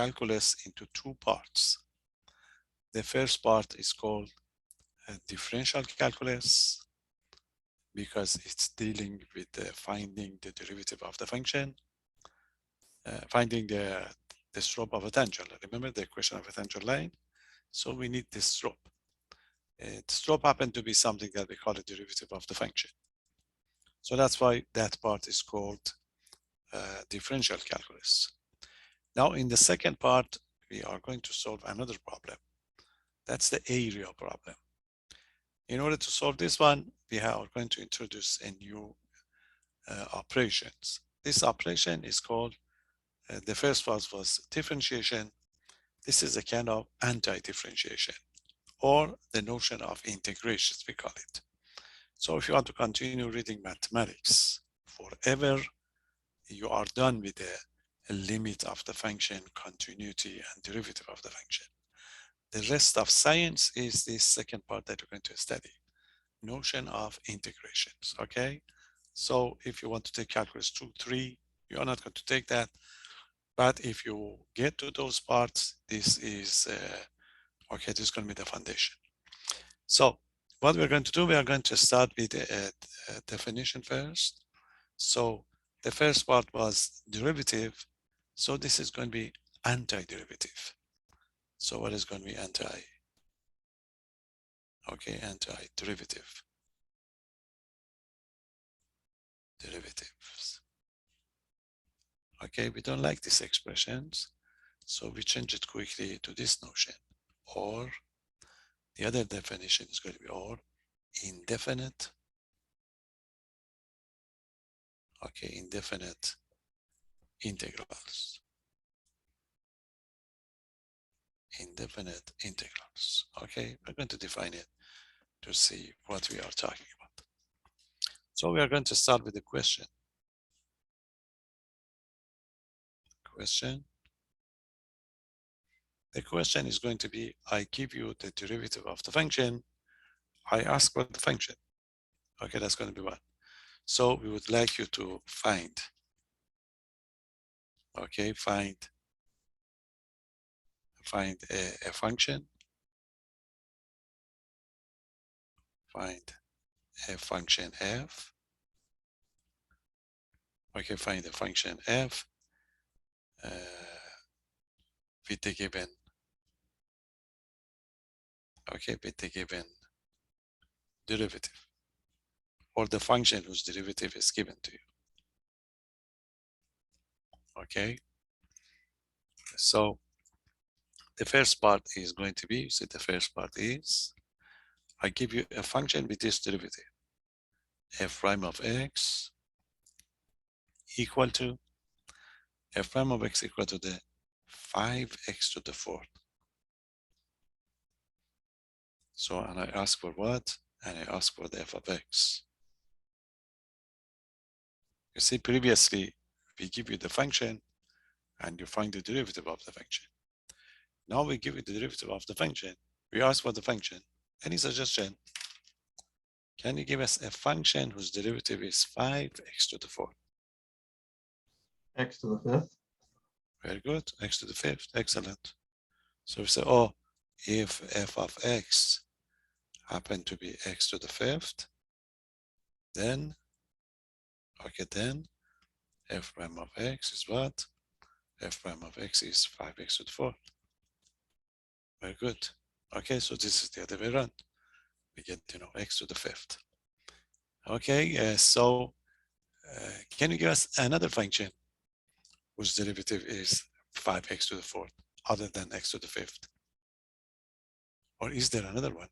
calculus into two parts. The first part is called differential calculus because it's dealing with finding the derivative of the function, finding the slope of a tangent. Remember the equation of a tangent line? So we need this slope. The slope happened to be something that we call a derivative of the function. So that's why that part is called differential calculus. Now in the second part, we are going to solve another problem. That's the area problem. In order to solve this one, we are going to introduce a new operations. This operation is called, the first one was differentiation. This is a kind of anti-differentiation, or the notion of integration, we call it. So if you want to continue reading mathematics forever, you are done with the limit of the function, continuity, and derivative of the function. The rest of science is the second part that you're going to study, notion of integrations, okay? So if you want to take calculus 2, 3, you are not going to take that. But if you get to those parts, this is, okay, this is going to be the foundation. So what we're going to do, we are going to start with a definition first. So the first part was derivative. So this is going to be antiderivative. So what is going to be anti? Okay, antiderivative. Derivatives. Okay, we don't like these expressions, so we change it quickly to this notion. Or the other definition is going to be or indefinite. Okay, indefinite integrals. Indefinite integrals. Okay, we're going to define it to see what we are talking about. So we are going to start with the question. The question is going to be, I give you the derivative of the function. I ask for the function. Okay, that's going to be one. So we would like you to find, okay, find a function. Find a function f. Okay, find a function f with the given, okay, with the given derivative, or the function whose derivative is given to you. Okay, so the first part is going to be, so the first part is, I give you a function with this derivative, f prime of x equal to, f prime of x equal to the 5x to the 4th. So, and I ask for what? And I ask for the f of x. You see, previously, we give you the function and you find the derivative of the function. Now we give you the derivative of the function. We ask for the function. Any suggestion? Can you give us a function whose derivative is 5x to the 4th? X to the 5th. Very good. X to the 5th. Excellent. So we say, oh, if f of x happen to be x to the 5th, then, okay, then f prime of x is what? F prime of x is 5x to the 4th. Very good. Okay, so this is the other way around. We get, x to the 5th. Okay, so can you give us another function whose derivative is 5x to the 4th, other than x to the 5th? Or is there another one?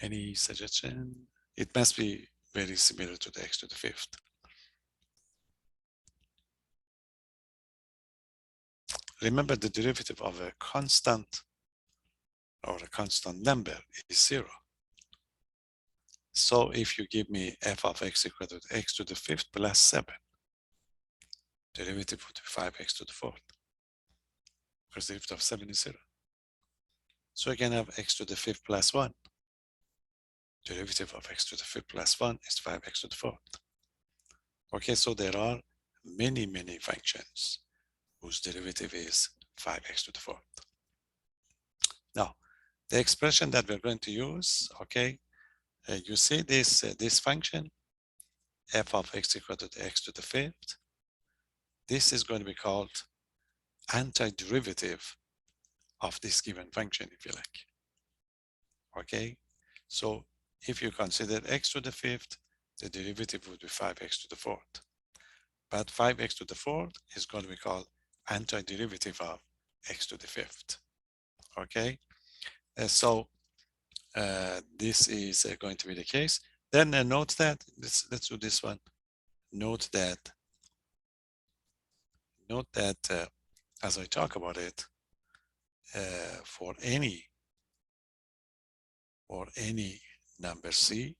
Any suggestion? It must be very similar to the x to the 5th. Remember, the derivative of a constant or a constant number is 0. So if you give me f of x equal to x to the 5th plus 7, derivative would be 5x to the 4th, because the derivative of 7 is 0. So I can have x to the 5th plus 1. Derivative of x to the 5th plus 1 is 5x to the 4th. Okay, so there are many functions whose derivative is 5x to the fourth. Now, the expression that we're going to use, okay, you see this function, f of x equal to the x to the fifth. This is going to be called antiderivative of this given function, if you like. Okay, so if you consider x to the fifth, the derivative would be 5x to the fourth. But 5x to the fourth is going to be called antiderivative of x to the fifth. Okay, so this is going to be the case. Then note that, let's do this one. Note that as I talk about it, for any number c,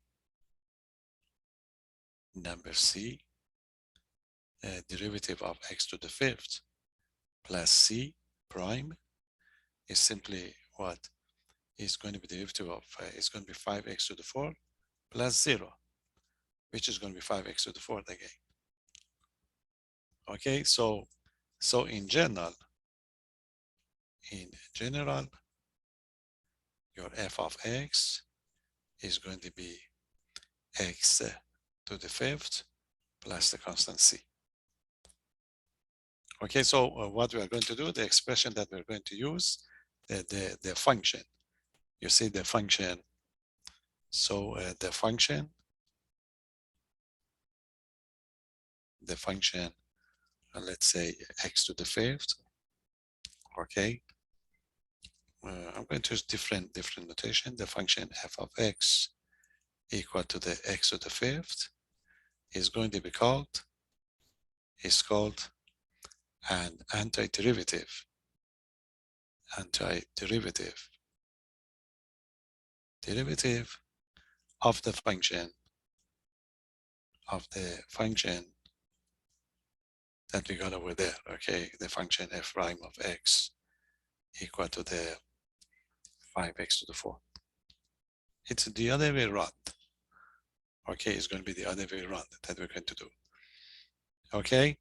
derivative of x to the fifth plus c prime is simply what is going to be derivative of, is going to be 5x to the fourth plus 0, which is going to be 5x to the fourth again. Okay, so in general, your f of x is going to be x to the fifth plus the constant c. Okay, so what we are going to do, the expression that we're going to use, the function. You see the function. So the function, let's say x to the fifth. Okay, I'm going to use different notation. The function f of x equal to the x to the fifth is going to be called an antiderivative of the function that we got over there. Okay, the function f prime of x equal to the 5x to the fourth. It's the other way around. Okay, it's going to be the other way around that we're going to do. Okay,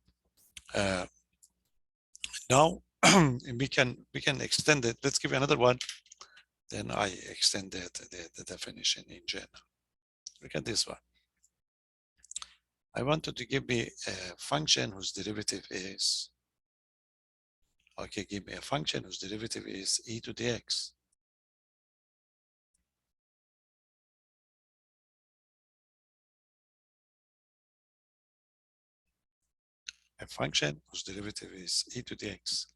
now we can extend it. Let's give you another one. Then I extended the definition in general. Look at this one. I wanted to give me a function whose derivative is, okay, give me a function whose derivative is e to the x. A function whose derivative is e to the x.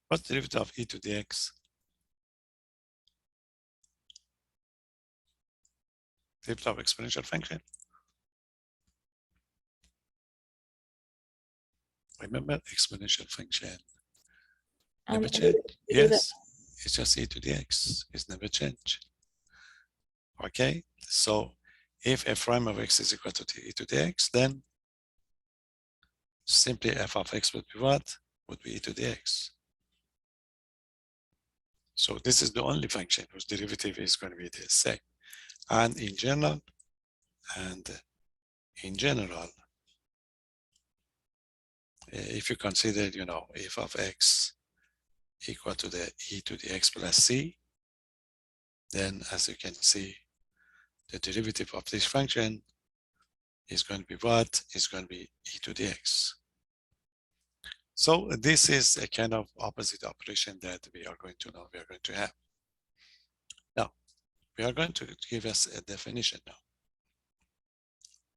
What's the derivative of e to the x? Derivative of exponential function. Remember, exponential function never change. Yes, it's just e to the x. It's never change. Okay, so if f prime of x is equal to e to the x, then simply f of x would be what? Would be e to the x. So this is the only function whose derivative is going to be the same. And in general, if you consider, f of x equal to the e to the x plus c, then as you can see, the derivative of this function is going to be what? Is going to be e to the x. So this is a kind of opposite operation that we are going to have. Now, we are going to give us a definition now.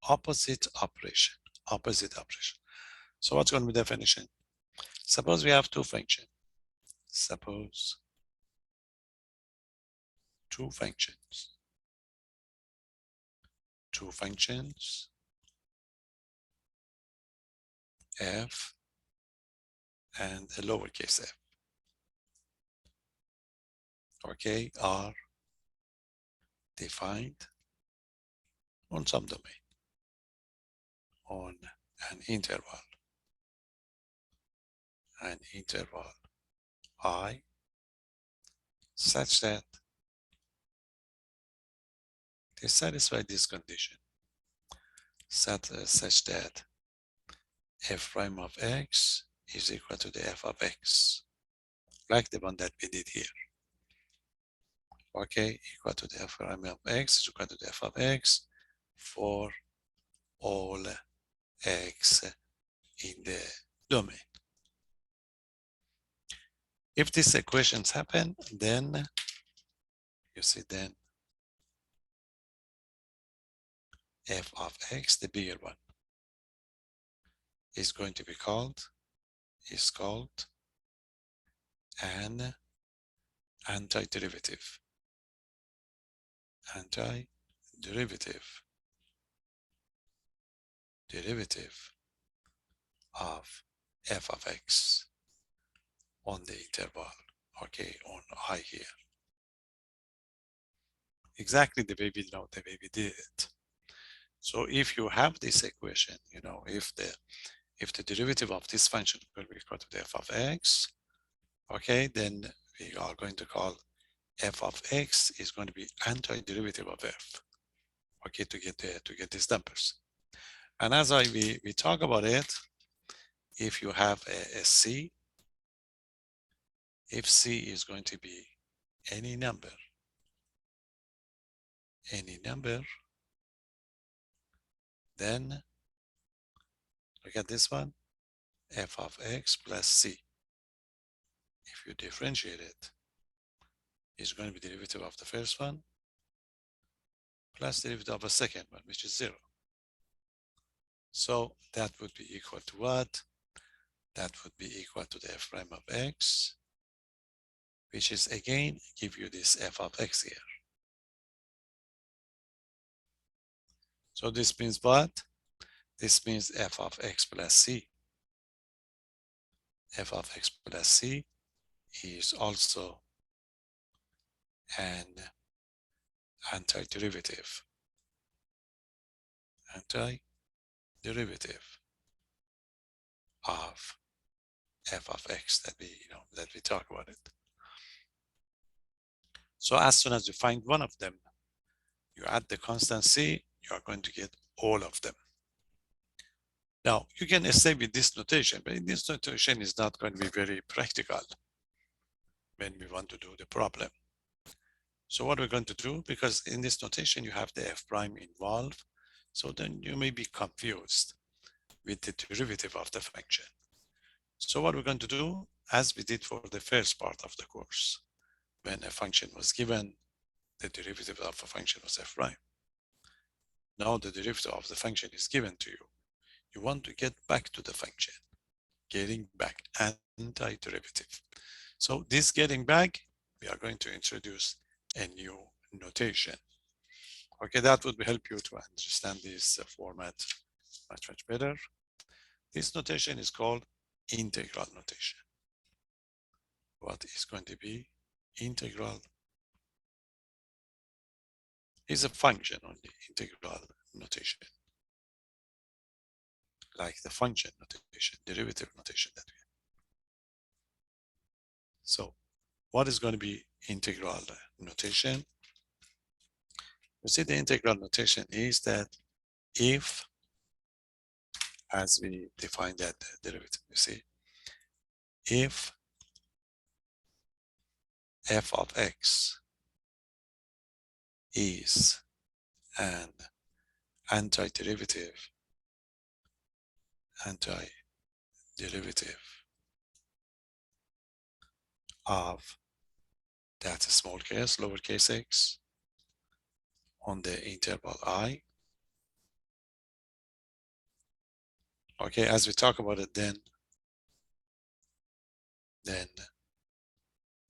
Opposite operation. So what's going to be the definition? Suppose we have two functions. Suppose two functions f and a lowercase f, okay, are defined on some domain, on an interval I, such that they satisfy this condition. such that f prime of x is equal to the f of x, like the one that we did here. Okay, equal to the f prime of x is equal to the f of x for all x in the domain. If these equations happen, then you see then f of x, the bigger one, is going to be called an antiderivative. Antiderivative derivative of f of x on the interval, okay, on I here. Exactly the way we know the way we did it. So if you have this equation, you know, if the derivative of this function will be equal to the f of x, okay, then we are going to call f of x is going to be antiderivative of f, okay, to get these numbers. And as we talk about it, if you have a c, if c is going to be any number, then look at this one, f of x plus c. If you differentiate it, it's going to be derivative of the first one plus derivative of the second one, which is 0. So that would be equal to what? That would be equal to the f prime of x, which is again give you this f of x here. So this means what? This means f of x plus c. F of x plus c is also an antiderivative. Antiderivative of f of x that we talk about it. So as soon as you find one of them, you add the constant c, you are going to get all of them. Now you can stay with this notation, but this notation is not going to be very practical when we want to do the problem. So what we're going to do, because in this notation you have the f prime involved, so then you may be confused with the derivative of the function. So what we're going to do, as we did for the first part of the course, when a function was given, the derivative of a function was f prime. Now the derivative of the function is given to you. You want to get back to the function, getting back, antiderivative. So this getting back, we are going to introduce a new notation. Okay, that would help you to understand this format much better. This notation is called integral notation. What is going to be integral is a function only, integral notation, like the function notation, derivative notation that we have. So what is going to be integral notation? You see, the integral notation is that if, as we define that derivative, you see, if f of x is an antiderivative of that small case, lowercase x, on the interval I. Okay, as we talk about it, then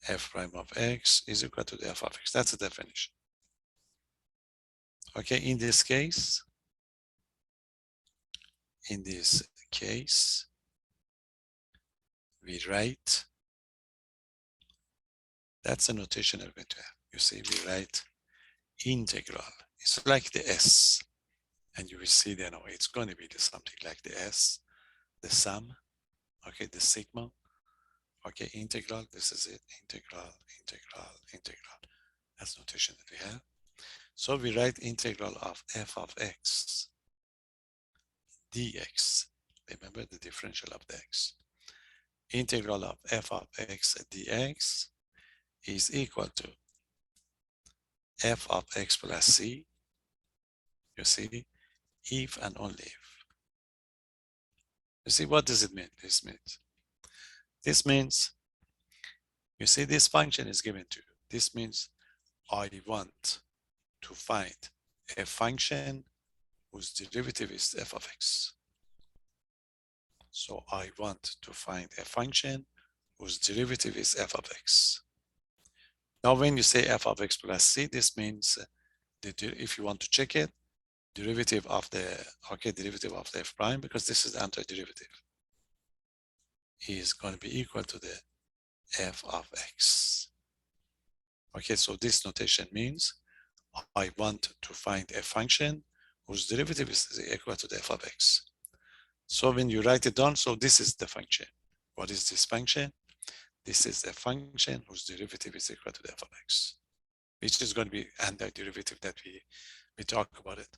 f prime of x is equal to the f of x. That's the definition. Okay, in this case, we write, that's a notation I'm going to have. You see, we write integral. It's like the s, and you will see then, oh, it's going to be something like the s, the sum, okay, the sigma, okay, integral, this is it, integral. That's notation that we have. So we write integral of f of x dx. Remember the differential of the x. Integral of f of x dx is equal to f of x plus c, you see, if and only if. You see, what does it mean? This means, you see, this function is given to you. This means I want to find a function whose derivative is f of x. So I want to find a function whose derivative is f of x. Now, when you say f of x plus c, this means that if you want to check it, derivative of the, okay, derivative of the f prime, because this is the antiderivative, is going to be equal to the f of x. Okay, so this notation means I want to find a function whose derivative is equal to the f of x. So when you write it down, so this is the function. What is this function? This is a function whose derivative is equal to the f of x, which is going to be antiderivative that we talk about it.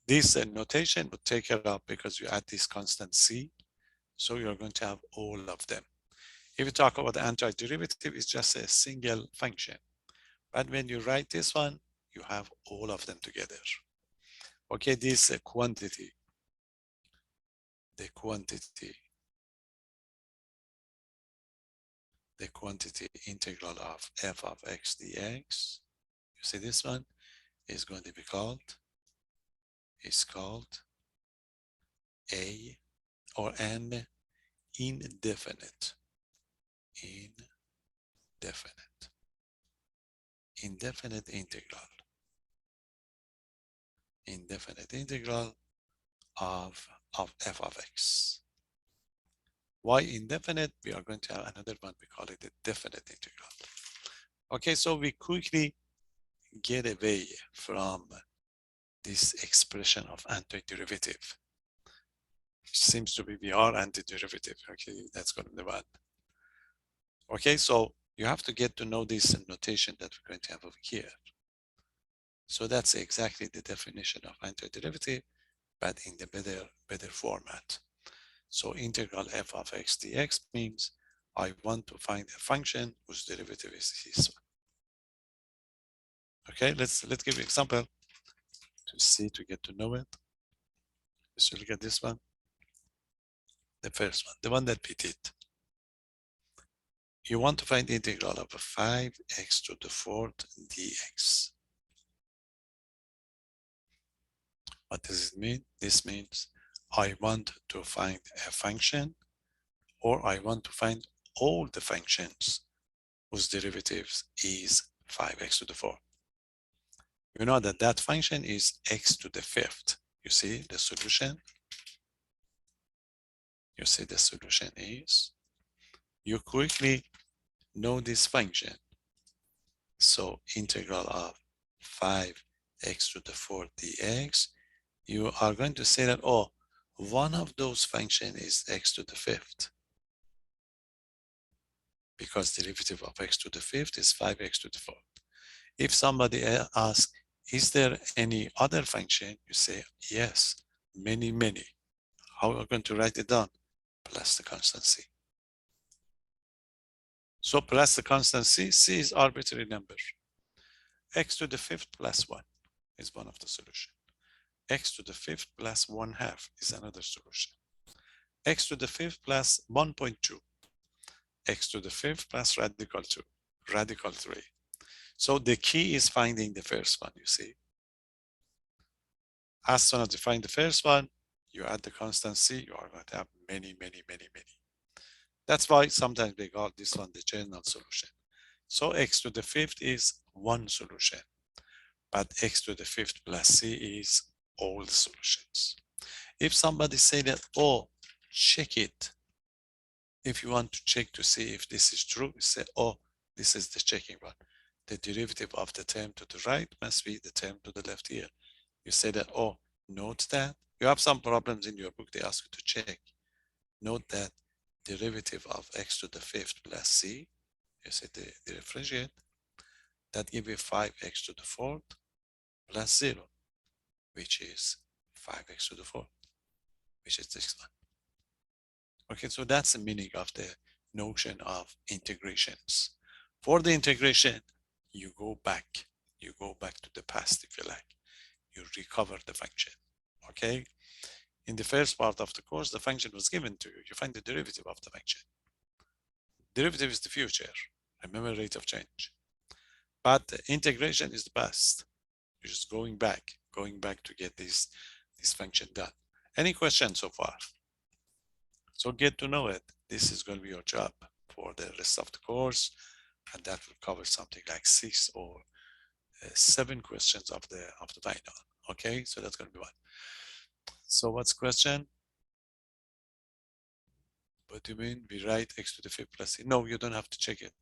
This notation would take it up because you add this constant c, so you're going to have all of them. If you talk about the antiderivative, it's just a single function. But when you write this one, you have all of them together. Okay, this quantity, the quantity integral of f of x dx, you see this one is going to be called, a or an indefinite, indefinite integral of f of x. Why indefinite? We are going to have another one, we call it the definite integral. Okay, so we quickly get away from this expression of antiderivative. It seems to be we are antiderivative. Okay, that's going to be the one. Okay, so you have to get to know this notation that we're going to have over here. So that's exactly the definition of antiderivative, but in the better format. So integral f of x dx means I want to find a function whose derivative is this one. Okay, let's give an example to see, to get to know it. Let's look at this one. The first one, the one that we did. You want to find the integral of 5x to the fourth dx. What does it mean? This means I want to find a function, or I want to find all the functions whose derivatives is 5x to the fourth. You know that that function is x to the fifth. You see the solution? You see the solution is, you quickly know this function. So integral of 5x to the fourth dx, you are going to say that, oh, one of those functions is x to the fifth, because derivative of x to the fifth is 5x to the fourth. If somebody asks, is there any other function? You say, yes, many. How are we going to write it down? Plus the constant c. So plus the constant c, c is arbitrary number. X to the fifth plus 1 is one of the solutions. X to the fifth plus 1/2 is another solution. X to the fifth plus 1.2. X to the fifth plus radical 2, radical 3. So the key is finding the first one, you see. As soon as you find the first one, you add the constant c, you are going to have many. That's why sometimes we call this one the general solution. So x to the fifth is one solution, but x to the fifth plus c is all the solutions. If somebody say that, oh, check it. If you want to check to see if this is true, you say, oh, this is the checking one. The derivative of the term to the right must be the term to the left here. You say that, oh, note that. You have some problems in your book, they ask you to check. Note that derivative of x to the fifth plus c, you say the differentiate, that give you 5x to the fourth plus 0, which is 5x to the 4, which is this one. Okay, so that's the meaning of the notion of integrations. For the integration, you go back. You go back to the past, if you like. You recover the function. Okay? In the first part of the course, the function was given to you. You find the derivative of the function. Derivative is the future. Remember rate of change. But the integration is the past. You're just going back to get this function done. Any questions so far? So get to know it. This is going to be your job for the rest of the course, and that will cover something like 6 or 7 questions of the final. Okay, so that's going to be one. So what's question? What do you mean? We write x to the 5th plus c. No, you don't have to check it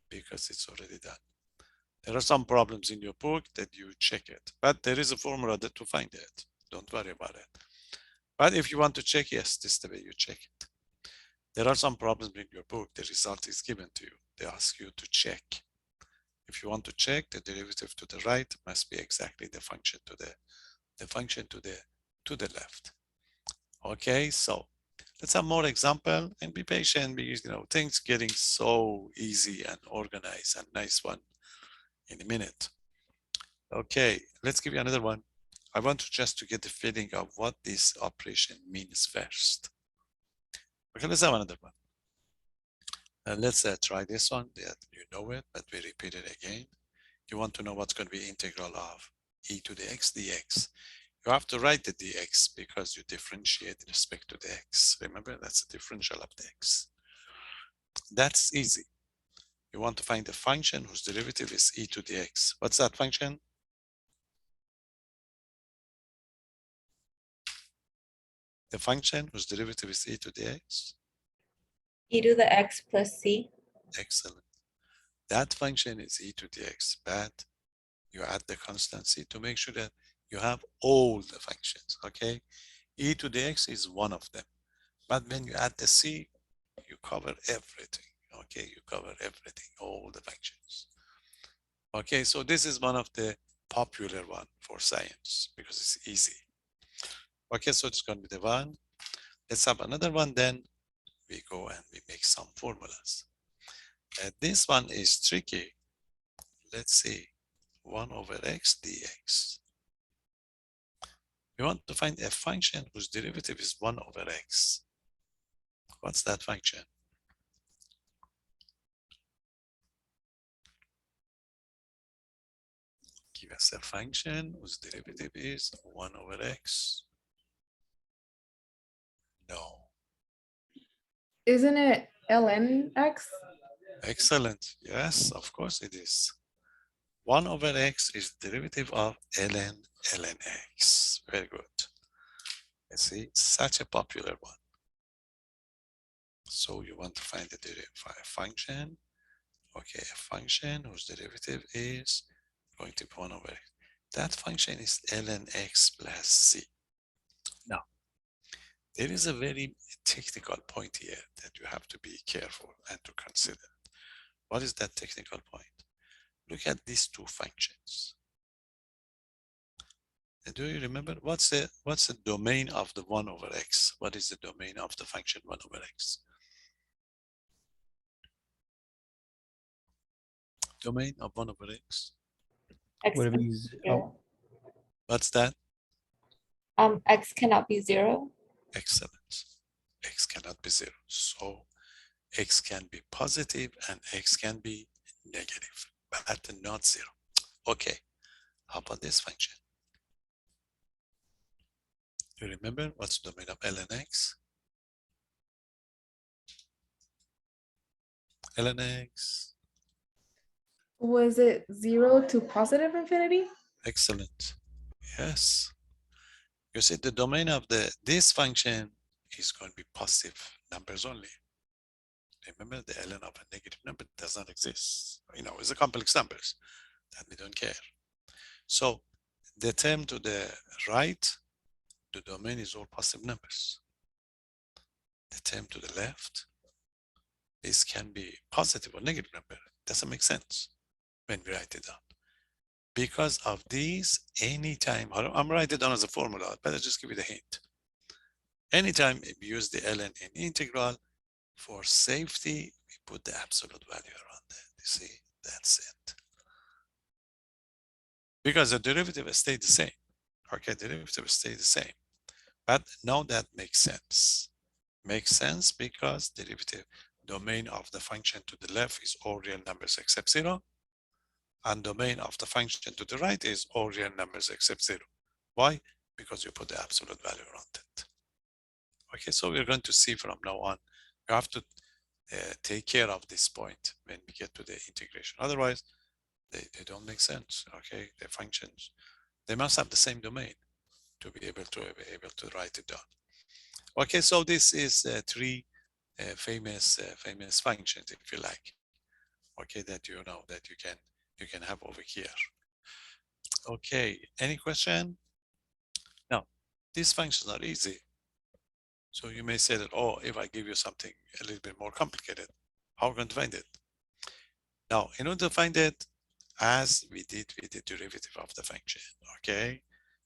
because it's already done. There are some problems in your book that you check it, but there is a formula to find it. Don't worry about it. But if you want to check, yes, this is the way you check it. There are some problems in your book. The result is given to you. They ask you to check. If you want to check, the derivative to the right must be exactly the function to the left. Okay, so let's have more example and be patient because things getting so easy and organized and nice one in a minute. Okay, let's give you another one. I want to get the feeling of what this operation means first. Okay, let's have another one. Let's try this one. That you know it, but we repeat it again. You want to know what's going to be integral of e to the x dx. You have to write the dx because you differentiate in respect to the x. Remember, that's the differential of the x. That's easy. You want to find a function whose derivative is e to the x. What's that function? The function whose derivative is e to the x? E to the x plus c. Excellent. That function is e to the x, but you add the constant c to make sure that you have all the functions, okay? E to the x is one of them. But when you add the c, you cover everything, okay? You cover everything, all the functions. Okay, so this is one of the popular one for science because it's easy. Okay, so it's going to be the one. Let's have another one, then we go and we make some formulas. This one is tricky. Let's see, 1 over x dx. We want to find a function whose derivative is 1 over x. What's that function? Give us a function whose derivative is 1 over x. No. Isn't it ln x? Excellent. Yes, of course it is. 1 over x is the derivative of ln x. Very good. Let's see, such a popular one. So you want to find the function. Okay, a function whose derivative is going to be 1 over x. That function is ln x plus c. Now, there is a very technical point here that you have to be careful and to consider. What is that technical point? Look at these two functions. And do you remember what's the domain of the 1 over x? What is the domain of the function 1 over x? Domain of 1 over x. X Would it cannot be be oh, zero. What's that? X cannot be 0. Excellent. X cannot be 0. So x can be positive and x can be negative, but not 0. Okay, how about this function? You remember what's the domain of ln x? ln x. Was it 0 to positive infinity? Excellent. Yes. You see, the domain of this function is going to be positive numbers only. Remember, the ln of a negative number does not exist. It's a complex numbers that we don't care. So the term to the right, the domain is all positive numbers. The term to the left, this can be positive or negative number. It doesn't make sense when we write it down. Because of these, anytime, I'm writing it down as a formula, but I'll just give you the hint. Anytime we use the ln in integral, for safety, we put the absolute value around it. You see, that's it. Because the derivative stayed the same. Okay, derivative stayed the same. But now that makes sense. Makes sense because derivative domain of the function to the left is all real numbers except 0. And domain of the function to the right is all real numbers except 0. Why? Because you put the absolute value around it. Okay, so we're going to see from now on, you have to take care of this point when we get to the integration. Otherwise, they don't make sense. Okay, the functions, they must have the same domain to be able to write it down. Okay, so this is three famous functions, if you like. Okay, that you know that you can have over here. Okay, any question? Now, these functions are easy. So you may say that, oh, if I give you something a little bit more complicated, how are we going to find it? Now, in order to find it, as we did with the derivative of the function, okay?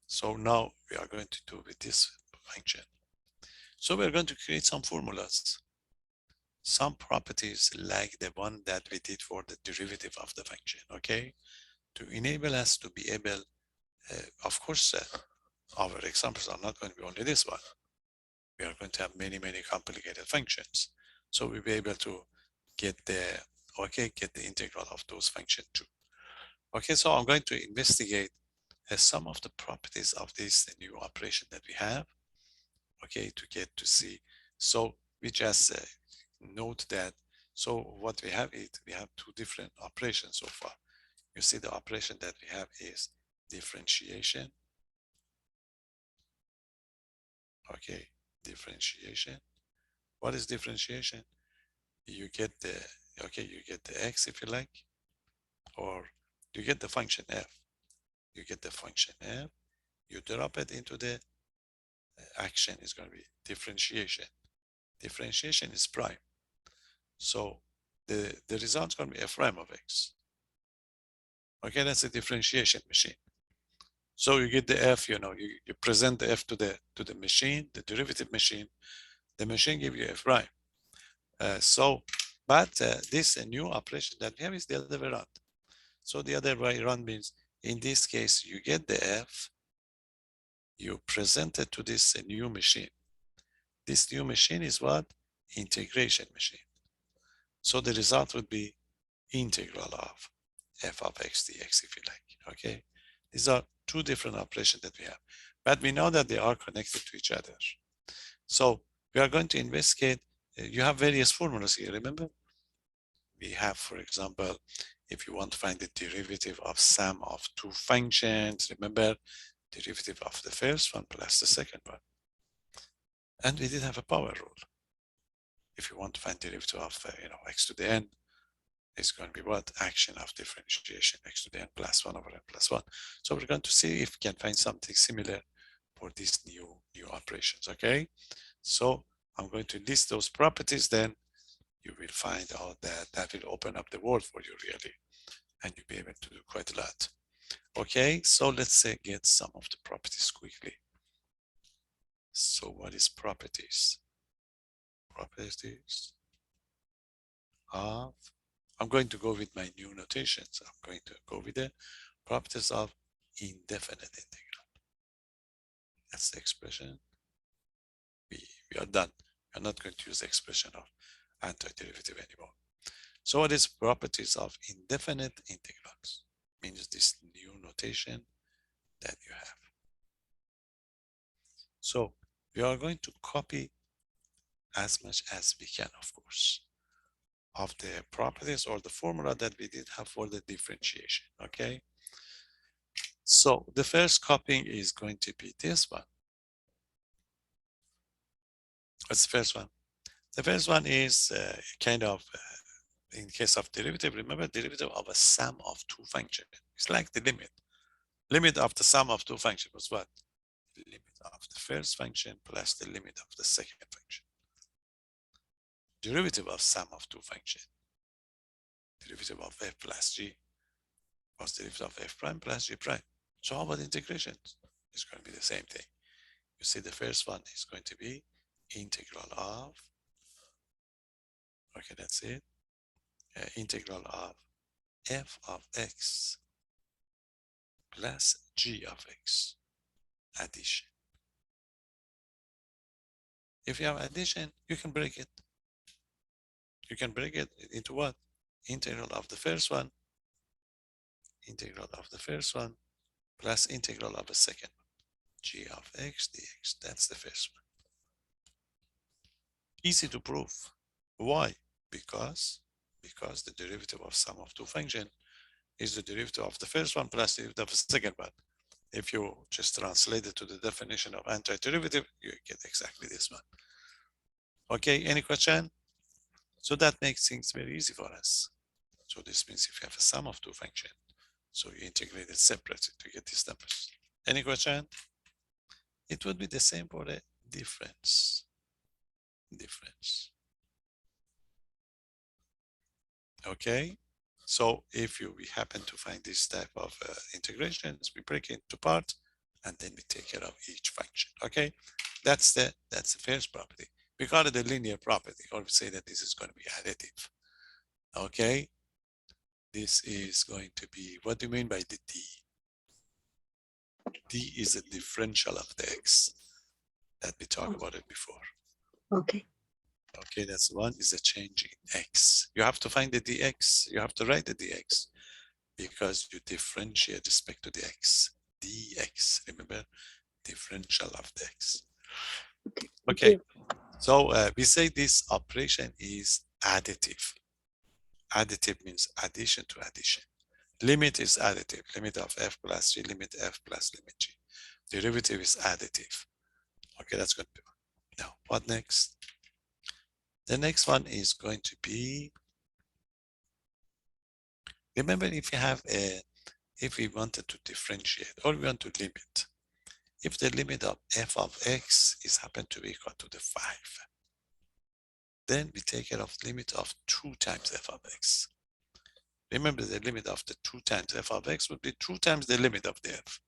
So now we are going to do with this function. So we're going to create some formulas, some properties like the one that we did for the derivative of the function, okay? To enable us to be able, of course, our examples are not going to be only this one. We are going to have many complicated functions. So we'll be able to get the integral of those functions too. Okay, so I'm going to investigate some of the properties of this new operation that we have. Okay, to get to see. So we just note that. So what we have is we have two different operations so far. You see the operation that we have is differentiation. Okay, differentiation. What is differentiation? You get the x if you like, or you get the function f. You get the function f. You drop it into the action is going to be differentiation. Differentiation is prime. So the result is going to be f prime of x. Okay, that's a differentiation machine. So you get the f, you present the f to the machine, the derivative machine. The machine gives you f prime. But this new operation that we have is the other way around. So the other way around means, in this case, you get the f, you present it to this new machine. This new machine is what? Integration machine. So the result would be integral of f of x dx, if you like, okay? These are two different operations that we have, but we know that they are connected to each other. So we are going to investigate, you have various formulas here, remember? We have, for example, if you want to find the derivative of sum of two functions, remember, derivative of the first one plus the second one. And we did have a power rule. If you want to find derivative of, x to the n, it's going to be what? Action of differentiation, x to the n plus 1 over n plus 1. So we're going to see if we can find something similar for these new operations, okay? So I'm going to list those properties, then you will find out that will open up the world for you really, and you'll be able to do quite a lot. Okay, so let's get some of the properties quickly. So what is properties? Properties of, I'm going to go with my new notations. I'm going to go with the properties of indefinite integral. That's the expression. We are done. We're not going to use the expression of antiderivative anymore. So what is properties of indefinite integrals? Means this new notation that you have. So we are going to copy as much as we can, of course, of the properties or the formula that we did have for the differentiation, okay? So the first copying is going to be this one. What's the first one? The first one is in case of derivative, remember derivative of a sum of two functions. It's like the limit. Limit of the sum of two functions was what? The limit of the first function plus the limit of the second function. Derivative of sum of two functions. Derivative of f plus g. was the derivative of f prime plus g prime. So how about integration? It's going to be the same thing. You see, the first one is going to be integral of, okay, that's it, integral of f of x plus g of x, addition. If you have addition, you can break it. You can break it into what? Integral of the first one, integral of the first one, plus integral of the second one, g of x dx. That's the first one. Easy to prove. Why? Because the derivative of sum of two functions is the derivative of the first one plus the derivative of the second one. If you just translate it to the definition of antiderivative, you get exactly this one. Okay, any question? So that makes things very easy for us. So this means if you have a sum of two functions, so you integrate it separately to get these numbers. Any question? It would be the same for the difference. Okay, so if we happen to find this type of integrations, we break it into parts and then we take care of each function. Okay, that's the first property. We call it a linear property, or we say that this is going to be additive. Okay, this is going to be, what do you mean by the d? D is a differential of the x that we talked about it before. Okay. Okay, that's one, is a change in x. You have to find the dx. You have to write the dx because you differentiate respect to the x. dx, remember, differential of the x. Okay, so we say this operation is additive. Additive means addition to addition. Limit is additive. Limit of f plus g, limit f plus limit g. Derivative is additive. Okay, that's good. Now, what next? The next one is going to be, remember, if you have a, if we wanted to differentiate or we want to limit, if the limit of f of x is happen to be equal to the 5, then we take care of limit of 2 times f of x. Remember, the limit of the 2 times f of x would be 2 times the limit of the f.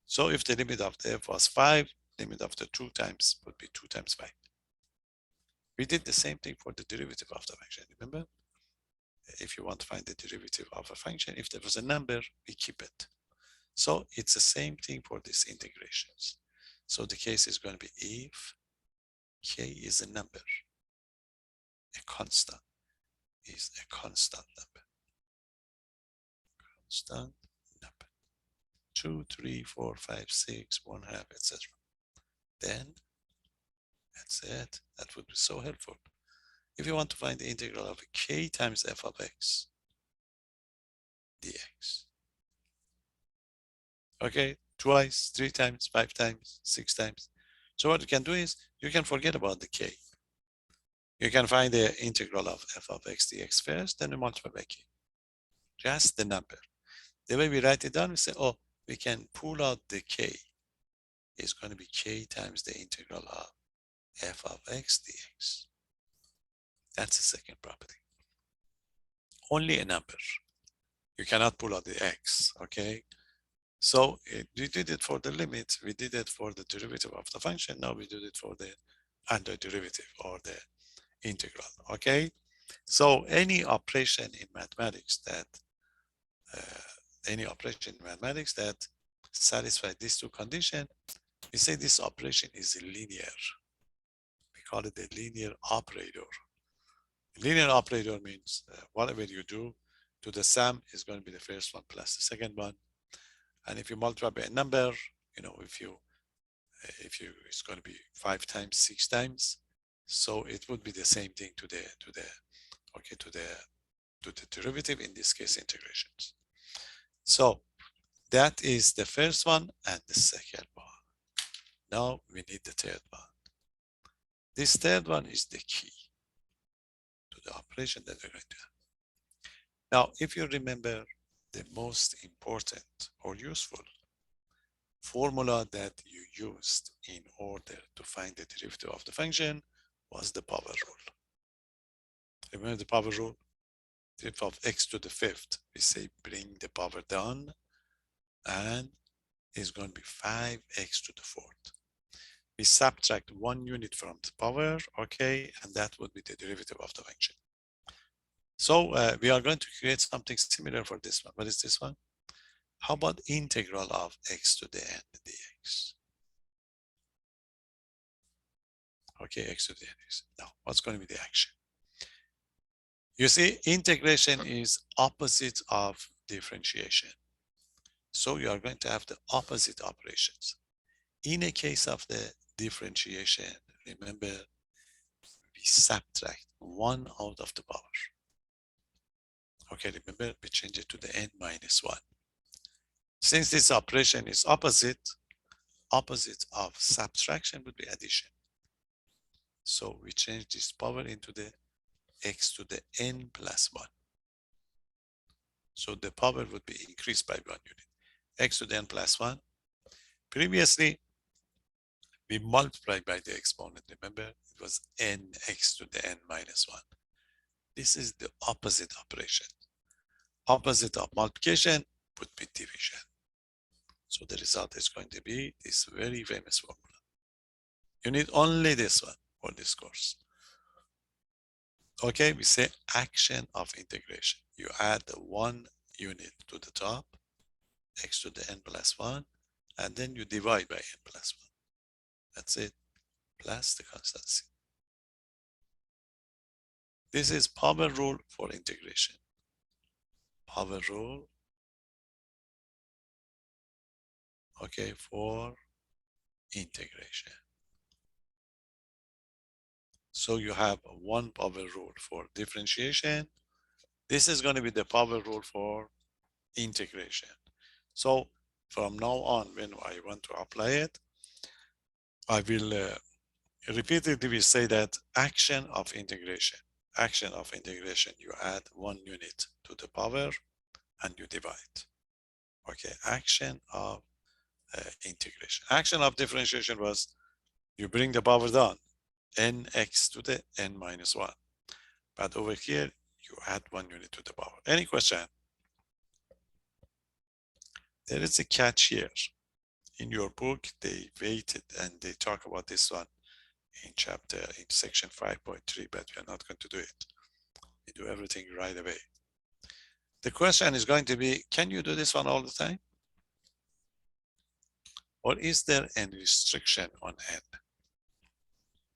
So if the limit of the f was 5, limit of the 2 times would be 2 times 5. We did the same thing for the derivative of the function, remember? If you want to find the derivative of a function, if there was a number, we keep it. So it's the same thing for these integrations. So the case is going to be if k is a number, a constant is a constant number. Constant number. 2, 3, 4, 5, 6, 1/2, etc. Then that's it. That would be so helpful. If you want to find the integral of k times f of x dx. Okay, twice, 3 times, 5 times, 6 times. So what you can do is you can forget about the k. You can find the integral of f of x dx first, then you multiply by k. Just the number. The way we write it down, we say, oh, we can pull out the k. It's going to be k times the integral of f of x dx. That's the second property. Only a number. You cannot pull out the x, okay? So we did it for the limit, we did it for the derivative of the function, now we do it for the antiderivative or the integral, okay? So any operation in mathematics that satisfy these two conditions, we say this operation is linear. We call it a linear operator. Linear operator means whatever you do to the sum is going to be the first one plus the second one. And if you multiply by a number, you know, if you it's going to be 5 times, 6 times. So it would be the same thing to the derivative, in this case integrations. So that is the first one and the second one. Now we need the third one. This third one is the key to the operation that we're going to have. Now, if you remember, the most important or useful formula that you used in order to find the derivative of the function was the power rule. Remember the power rule? derivative of x to the fifth, we say bring the power down, and it's going to be 5x to the fourth. We subtract 1 unit from the power, okay, and that would be the derivative of the function. So we are going to create something similar for this one. What is this one? How about integral of x to the n dx? Okay, x to the n dx. Now, what's going to be the action? You see, integration is opposite of differentiation. So you are going to have the opposite operations. In a case of the differentiation, remember, we subtract 1 out of the power. Okay, remember, we change it to the n minus 1. Since this operation is opposite of subtraction would be addition. So we change this power into the x to the n plus 1. So the power would be increased by 1 unit. X to the n plus 1. Previously, we multiplied by the exponent. Remember, it was nx to the n minus 1. This is the opposite operation. Opposite of multiplication would be division. So the result is going to be this very famous formula. You need only this one for this course. Okay, we say action of integration. You add 1 unit to the top, x to the n plus 1, and then you divide by n plus 1. That's it, plus the constancy. This is power rule for integration. Power rule, okay, for integration. So you have 1 power rule for differentiation. This is going to be the power rule for integration. So from now on, when I want to apply it, I will repeatedly say that action of integration. Action of integration, you add 1 unit to the power and you divide. Okay, action of integration. Action of differentiation was you bring the power down, nx to the n minus 1. But over here, you add 1 unit to the power. Any question? There is a catch here. In your book, they waited and they talk about this one in section 5.3, but we are not going to do it. We do everything right away. The question is going to be, can you do this one all the time? Or is there any restriction on n?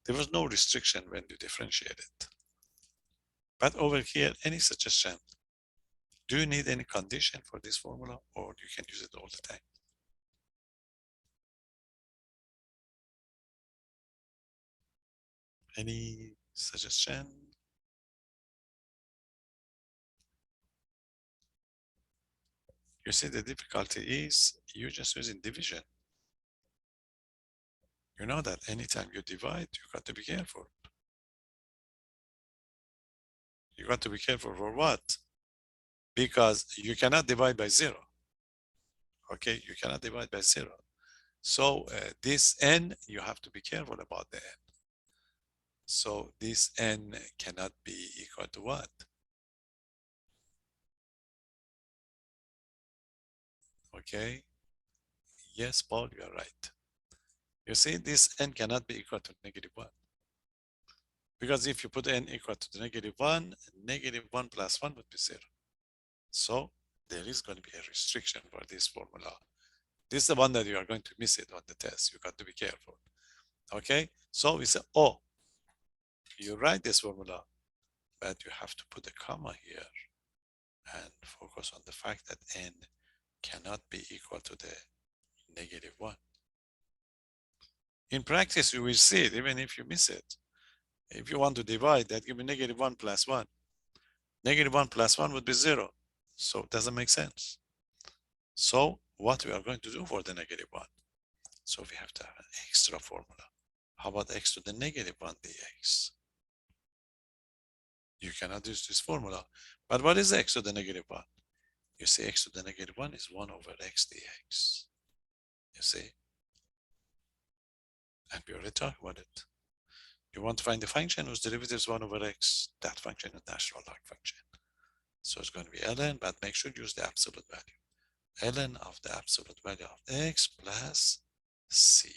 There was no restriction when you differentiate it. But over here, any suggestion? Do you need any condition for this formula, or you can use it all the time? Any suggestion? You see, the difficulty is you just using division. You know that anytime you divide, you got to be careful. You got to be careful for what? Because you cannot divide by 0. Okay, you cannot divide by 0. So this n, you have to be careful about the n. So this n cannot be equal to what? Okay. Yes, Paul, you are right. You see, this n cannot be equal to -1. Because if you put n equal to the -1, -1 plus 1 would be 0. So there is going to be a restriction for this formula. This is the one that you are going to miss it on the test. You got to be careful. Okay, so we say, oh, you write this formula, but you have to put a comma here and focus on the fact that n cannot be equal to the -1. In practice, you will see it even if you miss it. If you want to divide, that give me -1 plus 1. -1 plus 1 would be 0. So it doesn't make sense. So what we are going to do for the -1? So we have to have an extra formula. How about x to the -1 dx? You cannot use this formula. But what is x to the -1? You see, x to the -1 is 1 over x dx. You see? And we already talked about it. You want to find the function whose derivative is 1 over x. That function is natural log function. So it's going to be ln, but make sure you use the absolute value. Ln of the absolute value of x plus c.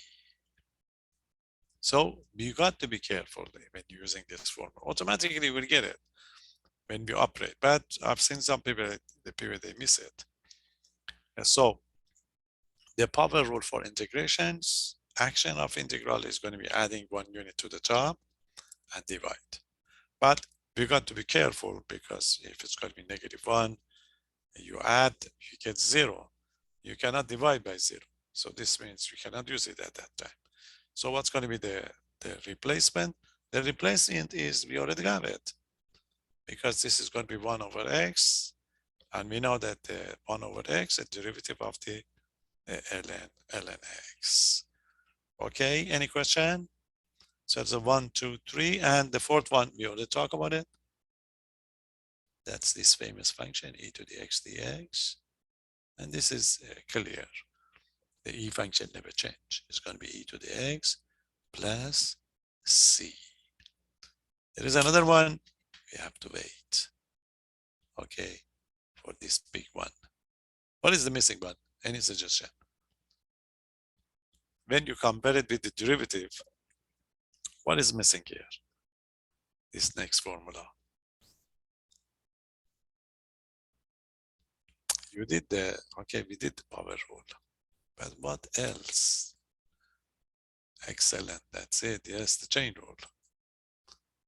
So you got to be careful when you're using this formula. Automatically you will get it when we operate, but I've seen some people, they miss it. And so the power rule for integrations, action of integral is going to be adding 1 unit to the top and divide. But we got to be careful because if it's going to be -1, you add, you get 0. You cannot divide by 0. So this means you cannot use it at that time. So what's going to be the replacement? The replacement is, we already got it, because this is going to be 1 over x, and we know that 1 over x is derivative of the ln x. Okay, any question? So it's a 1, 2, 3, and the fourth one, we already talked about it. That's this famous function, e to the x dx. And this is clear. The e function never change. It's going to be e to the x plus c. There is another one. We have to wait. Okay, for this big one. What is the missing one? Any suggestion? When you compare it with the derivative, what is missing here? This next formula. You did the, okay, we did the power rule. But what else? Excellent, that's it. Yes, the chain rule.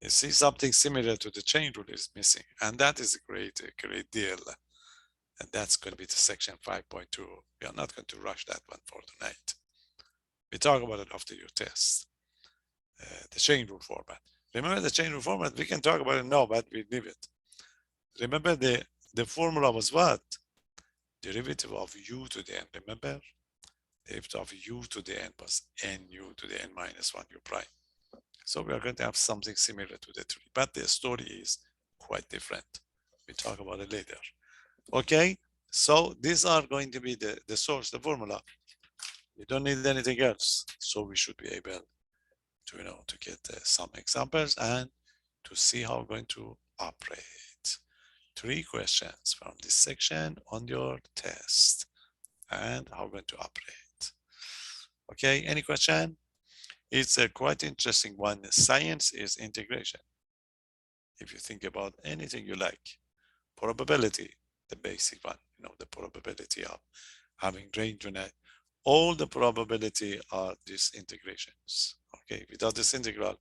You see, something similar to the chain rule is missing, and that is a great deal. And that's going to be the section 5.2. We are not going to rush that one for tonight. We talk about it after your test. The chain rule format. Remember the chain rule format? We can talk about it now, but we leave it. Remember the formula was what? Derivative of u to the n. Remember? Derivative of u to the n was nu to the n minus 1 u prime. So we are going to have something similar to the 3, but the story is quite different. We talk about it later. Okay, so these are going to be the source, the formula. You don't need anything else. So we should be able to, to get some examples and to see how we're going to operate. 3 questions from this section on your test and how we're going to operate. Okay, any question? It's a quite interesting one. Science is integration. If you think about anything you like, probability, the basic one, the probability of having range unit, all the probability are these integrations. Okay, without this integral,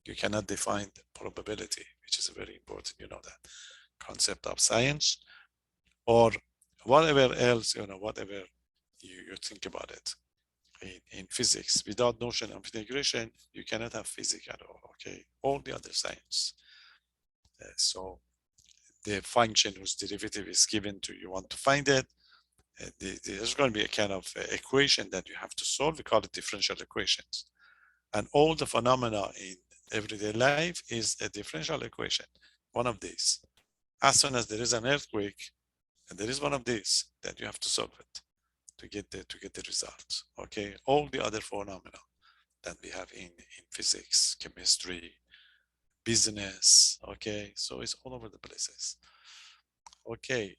you cannot define the probability, which is very important, that concept of science, or whatever else, whatever you think about it. In physics, without notion of integration, you cannot have physics at all, okay? All the other science. So the function whose derivative is given to you want to find it, there's going to be a kind of equation that you have to solve. We call it differential equations. And all the phenomena in everyday life is a differential equation, one of these. As soon as there is an earthquake, and there is one of these, that you have to solve it to get the results. Okay, all the other phenomena that we have in physics, chemistry, business. Okay, so it's all over the places. Okay,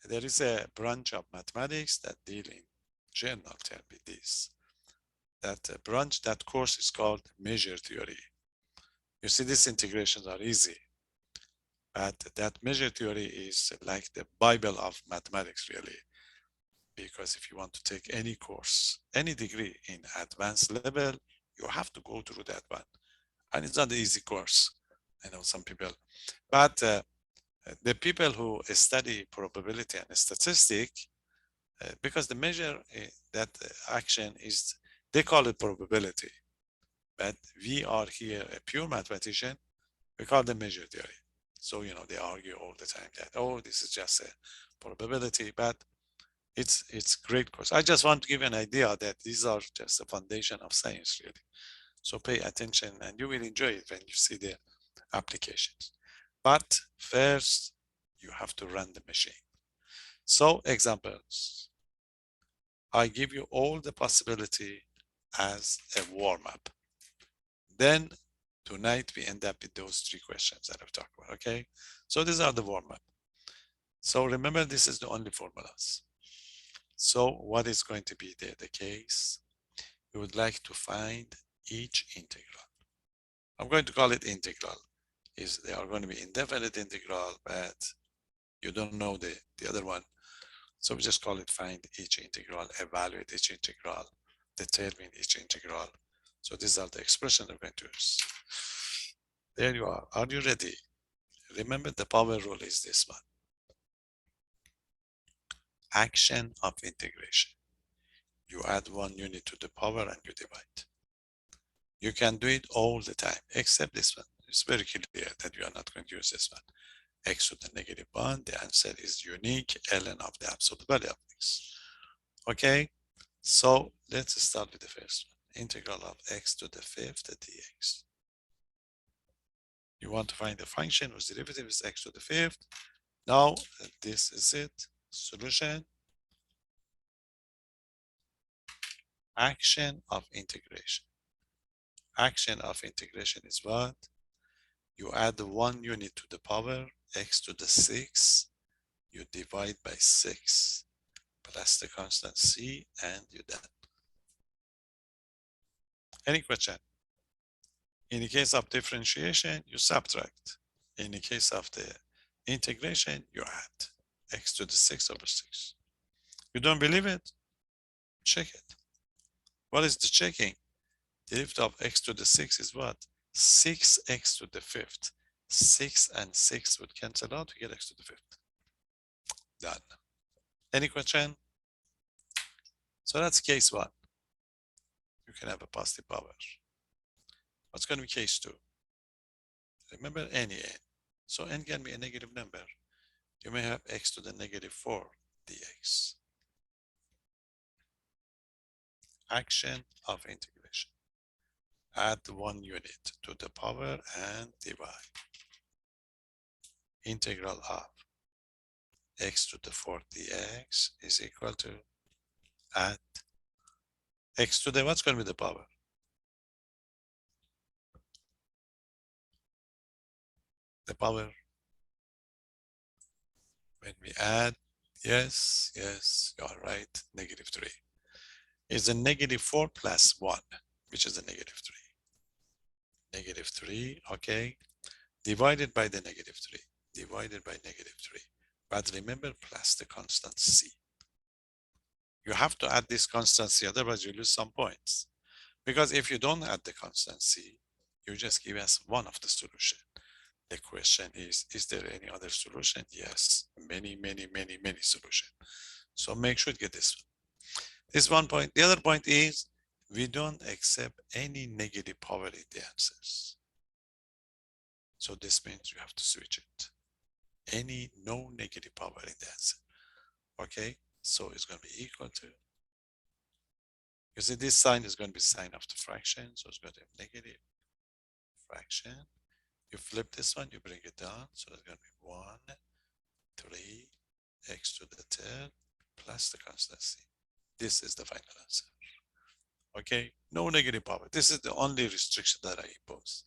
there is a branch of mathematics that deal in general term with this. That branch, that course is called measure theory. You see, these integrations are easy, but that measure theory is like the Bible of mathematics, really. Because if you want to take any course, any degree in advanced level, you have to go through that one. And it's not an easy course. I know some people, but the people who study probability and statistics, because the measure that action is, they call it probability. But we are here a pure mathematician, we call them measure theory. So, they argue all the time that, oh, this is just a probability, but it's great course. I just want to give an idea that these are just the foundation of science, really. So pay attention and you will enjoy it when you see the applications. But first, you have to run the machine. So examples. I give you all the possibility as a warm-up. Then tonight we end up with those 3 questions that I've talked about, okay? So these are the warm-up. So remember, this is the only formulas. So what is going to be the case? We would like to find each integral. I'm going to call it integral. They are going to be indefinite integral, but you don't know the other one. So we just call it find each integral, evaluate each integral, determine each integral. So these are the expression we're going to use. There you are. Are you ready? Remember, the power rule is this one. Action of integration. You add one unit to the power and you divide. You can do it all the time, except this one. It's very clear that you are not going to use this one. X to the -1, the answer is unique, ln of the absolute value of x. Okay, so let's start with the first one. Integral of x to the 5th dx. You want to find the function whose derivative is x to the 5th. Now, this is it. Solution. Action of integration. Action of integration is what? You add one unit to the power, x to the 6, you divide by 6, plus the constant c, and you're done. Any question? In the case of differentiation, you subtract. In the case of the integration, you add x to the 6 over 6. You don't believe it? Check it. What is the checking? Derivative of x to the 6 is what? 6x to the 5th. 6 and 6 would cancel out, we get x to the 5th. Done. Any question? So that's case 1. You can have a positive power. What's going to be case 2? Remember, any n. So n can be a negative number. You may have x to the -4 dx. Action of integration. Add one unit to the power and divide. Integral of x to the 4th dx is equal to add x to the, what's going to be the power? The power, when we add, yes, you are right, -3. Is a -4 plus 1, which is a -3. -3, okay, divided by the -3, divided by -3. But remember, plus the constant c. You have to add this constant c, otherwise you lose some points. Because if you don't add the constant c, you just give us one of the solution. The question is there any other solution? Yes, many solutions. So make sure you get this one. This 1 point. The other point is we don't accept any negative power in the answers. So this means you have to switch it. No negative power in the answer. Okay, so it's going to be equal to, you see this sign is going to be sign of the fraction, so it's going to be negative fraction. You flip this one, you bring it down, so it's going to be 1, 3, x to the 3rd, plus the constant c. This is the final answer. Okay, no negative power. This is the only restriction that I impose.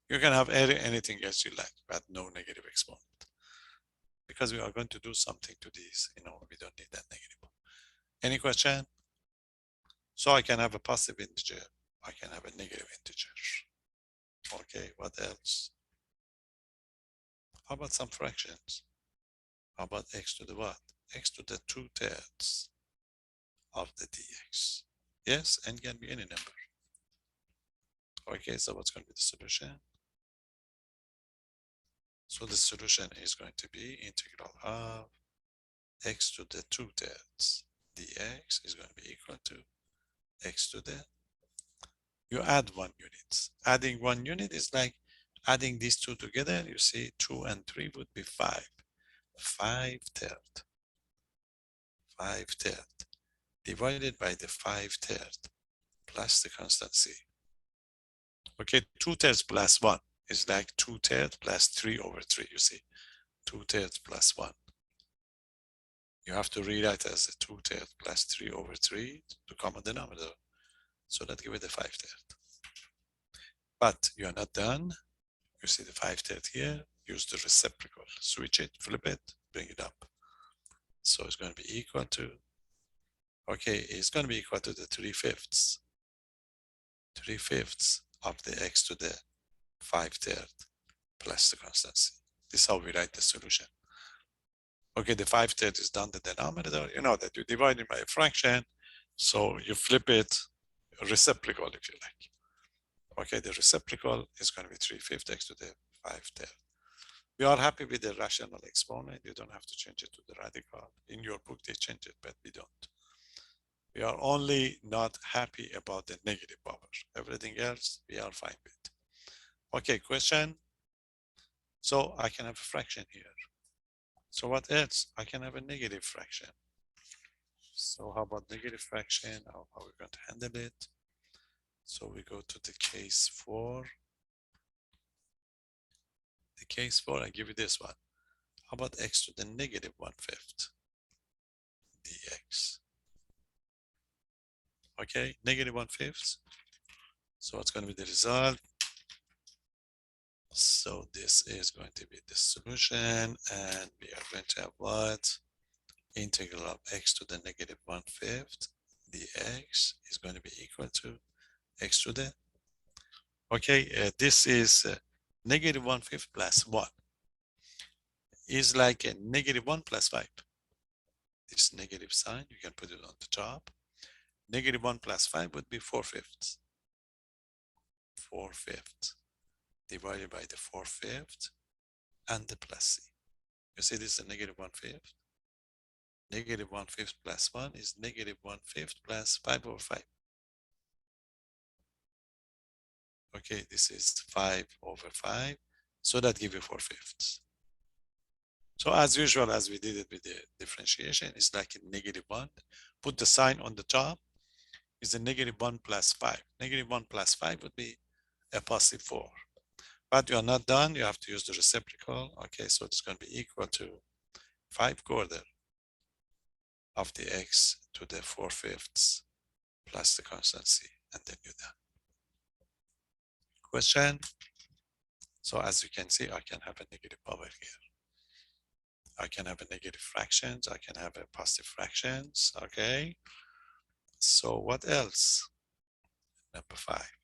You can have anything else you like, but no negative exponent. Because we are going to do something to these, we don't need that negative power. Any question? So I can have a positive integer. I can have a negative integer. Okay, what else? How about some fractions? How about x to the what? X to the 2/3 of the dx. Yes, n can be any number. Okay, so what's going to be the solution? So the solution is going to be integral of x to the 2/3 dx is going to be equal to x to the, you add 1 unit. Adding 1 unit is like adding these two together. You see 2 and 3 would be 5. 5/3. 5/3 divided by the 5/3 plus the constant c. Okay, 2/3 plus 1 is like 2/3 plus 3 over 3. You see, 2/3 plus 1. You have to rewrite as a 2/3 plus 3 over 3 to common denominator. So that give it the 5/3. But you are not done. You see the 5/3 here. Use the reciprocal. Switch it, flip it, bring it up. So it's going to be equal to, okay, it's going to be equal to the 3/5. 3/5 of the x to the 5/3 plus the constancy. This is how we write the solution. Okay, the 5/3 is done the denominator. You know that you divide it by a fraction, so you flip it reciprocal if you like. Okay, the reciprocal is going to be 3/5 x to the 5/3. We are happy with the rational exponent. You don't have to change it to the radical. In your book, they change it, but we don't. We are only not happy about the negative power. Everything else, we are fine with. Okay, question. So I can have a fraction here. So what else? I can have a negative fraction. So how about negative fraction? How are we going to handle it? So we go to the case 4. The case 4, I give you this one. How about x to the negative 1/5 dx? Okay, negative 1/5. So what's going to be the result? So this is going to be the solution, and we are going to have what? Integral of x to the negative 1/5 dx is going to be equal to x to the, okay, this is negative 1/5 plus 1 is like a negative 1 plus 5. This negative sign, you can put it on the top. Negative 1 plus 5 would be 4/5. 4/5 divided by the 4/5 and the plus c. You see this is a negative 1/5. Negative 1/5 plus 1 is negative 1/5 plus 5/5. Okay, this is 5/5. So that gives you 4/5. So as usual, as we did it with the differentiation, it's like a negative 1. Put the sign on the top. Is a negative 1 plus 5. Negative 1 plus 5 would be a positive 4. But you are not done. You have to use the reciprocal. Okay, so it's going to be equal to 5/4 of the x to the 4/5 plus the constancy, and then you're done. Question. So as you can see, I can have a negative power here. I can have a negative fractions. I can have a positive fractions. Okay. So what else? Number 5.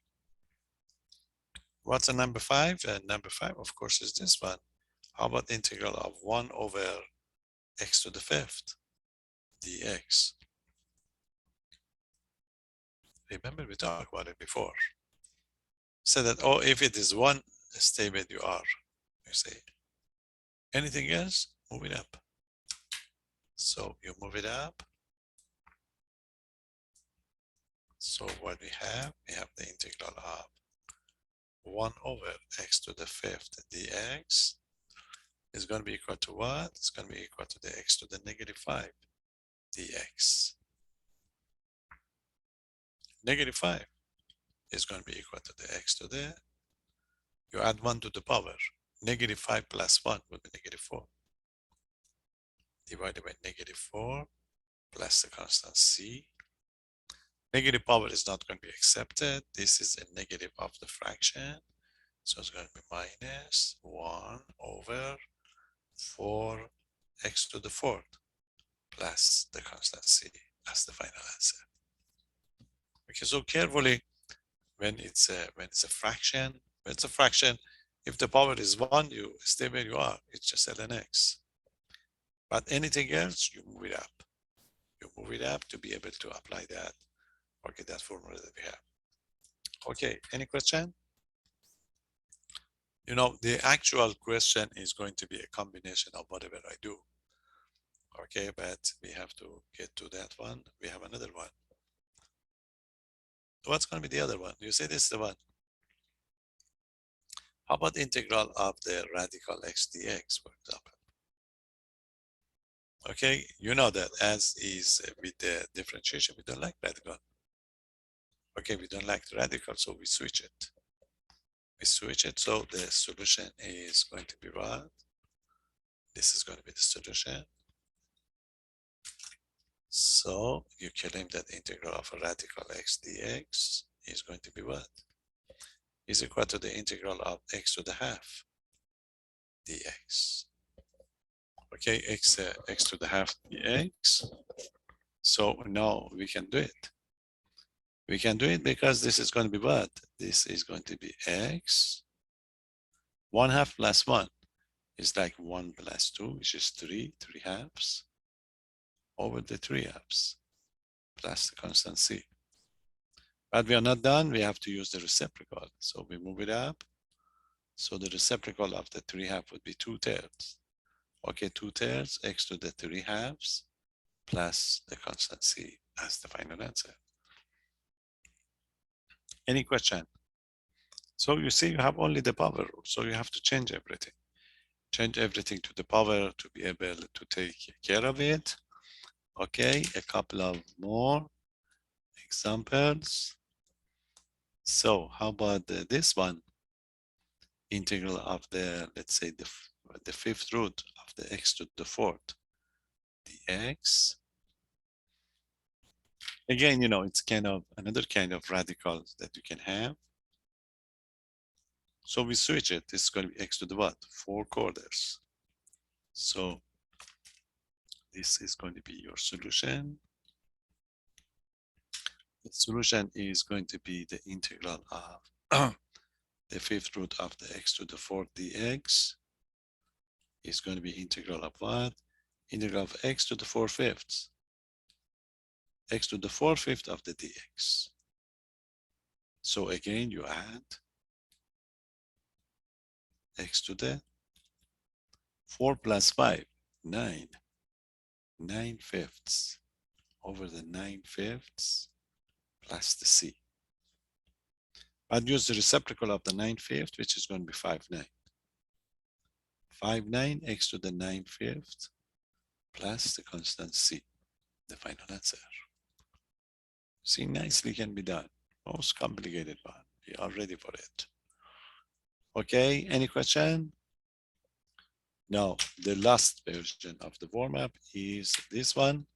What's a number 5? Number 5, of course, is this one. How about the integral of 1 over x to the 5th dx? Remember, we talked about it before. So that, oh, if it is one stable, you say. Anything else, move it up. So you move it up. So what we have the integral of 1 over x to the 5th dx is going to be equal to what? It's going to be equal to the x to the negative 5 dx. Negative 5 is going to be equal to the x to the, you add 1 to the power. Negative 5 plus 1 will be negative 4. Divided by negative 4 plus the constant c. Negative power is not going to be accepted. This is a negative of the fraction. So it's going to be minus 1 over 4x to the 4th plus the constant c as the final answer. Okay, so carefully, when it's a fraction, if the power is 1, you stay where you are. It's just ln x. But anything else, you move it up. You move it up to be able to apply that, okay, that formula that we have. Okay, any question? You know, the actual question is going to be a combination of whatever I do. Okay, but we have to get to that one. We have another one. What's going to be the other one? You say this is the one. How about the integral of the radical x dx, for example? Okay, you know that as is with the differentiation, we don't like radical. Okay, we don't like the radical, so we switch it. We switch it, so the solution is going to be what? This is going to be the solution. So you claim that the integral of a radical x dx is going to be what? Is equal to the integral of x to the half dx. Okay, x to the half dx. So now we can do it. We can do it because this is going to be what? This is going to be x 1/2 plus 1 is like 1 plus 2, which is 3 halves over the 3 halves plus the constant c. But we are not done. We have to use the reciprocal. So we move it up. So the reciprocal of the 3 halves would be 2/3. Okay, 2/3 x to the 3 halves plus the constant c as the final answer. Any question? So you see, you have only the power rule. So you have to change everything. Change everything to the power to be able to take care of it. Okay, a couple of more examples. So how about this one? Integral of the, let's say, the fifth root of the x to the fourth dx. Again, it's kind of another kind of radicals that you can have. So we switch it. This is going to be x to the what? 4/4. So this is going to be your solution. The solution is going to be the integral of the fifth root of the x to the fourth dx is going to be integral of what? Integral of x to the 4/5. X to the 4/5 of the dx. So again, you add x to the 4 plus 5, 9. 9/5 over the 9/5 plus the c. I'd use the reciprocal of the 9/5, which is going to be 5/9. 5/9 x to the 9/5 plus the constant c, the final answer. See, nicely can be done. Most complicated one. We are ready for it. Okay, any question? Now, the last version of the warm-up is this one.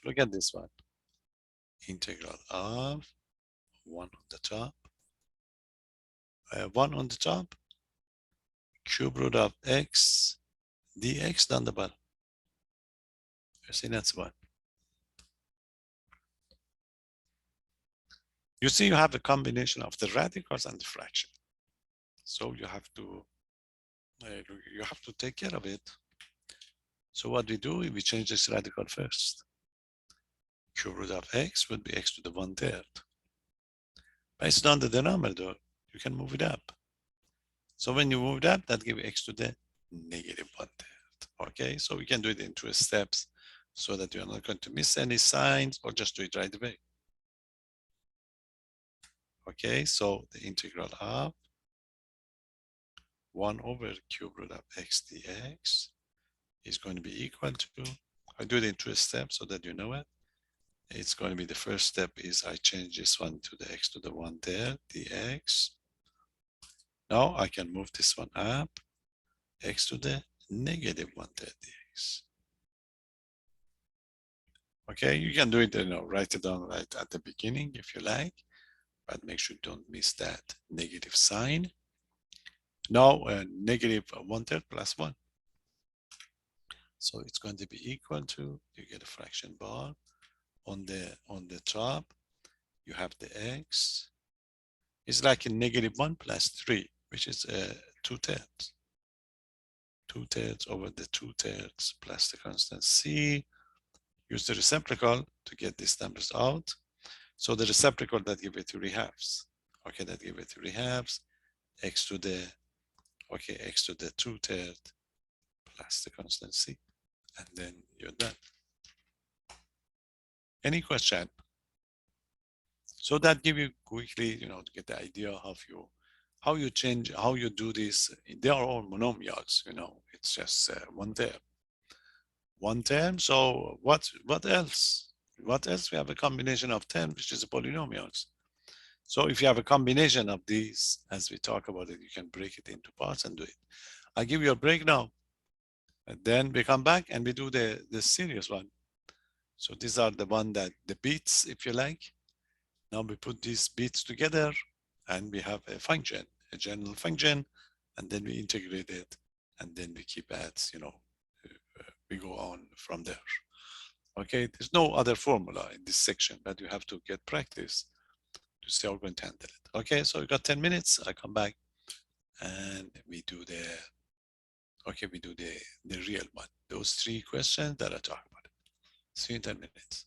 Look at this one. Integral of 1 on the top. 1 on the top. Cube root of x dx down the bottom. You see, that's 1. You see, you have a combination of the radicals and the fraction. So you have to take care of it. So what we do, we change this radical first. Cube root of x would be x to the 1/3. Based on the denominator, you can move it up. So when you move it up, that gives x to the negative 1/3. Okay, so we can do it in 2 steps so that you're not going to miss any signs, or just do it right away. Okay, so the integral of 1 over cube root of x dx is going to be equal to, I do it in 2 steps so that you know it. It's going to be, the first step is I change this one to the x to the 1/3 dx. Now I can move this one up, x to the negative 1/3 dx. Okay, you can do it, write it down right at the beginning if you like, but make sure you don't miss that negative sign. Now, negative 1/3 plus 1. So it's going to be equal to, you get a fraction bar. On the top, you have the x. It's like a negative 1 plus 3, which is 2/3. 2/3 over the 2/3 plus the constant c. Use the reciprocal to get these numbers out. So the reciprocal, that give it 3 halves. Okay, that give it 3 halves. X to the 2/3 plus the constant c. And then you're done. Any question? So that give you quickly, to get the idea of how you change, how you do this. They are all monomials, it's just one term. One term, so what else? What else? We have a combination of terms, which is polynomials. So if you have a combination of these, as we talk about it, you can break it into parts and do it. I give you a break now. And then we come back and we do the serious one. So these are the bits, if you like. Now we put these bits together and we have a function, a general function, and then we integrate it, and then we keep at, we go on from there. Okay, there's no other formula in this section, but you have to get practice to see how we're going to handle it. Okay, so we got 10 minutes. I come back and we do the real one. Those 3 questions that I talked about. See you in 10 minutes.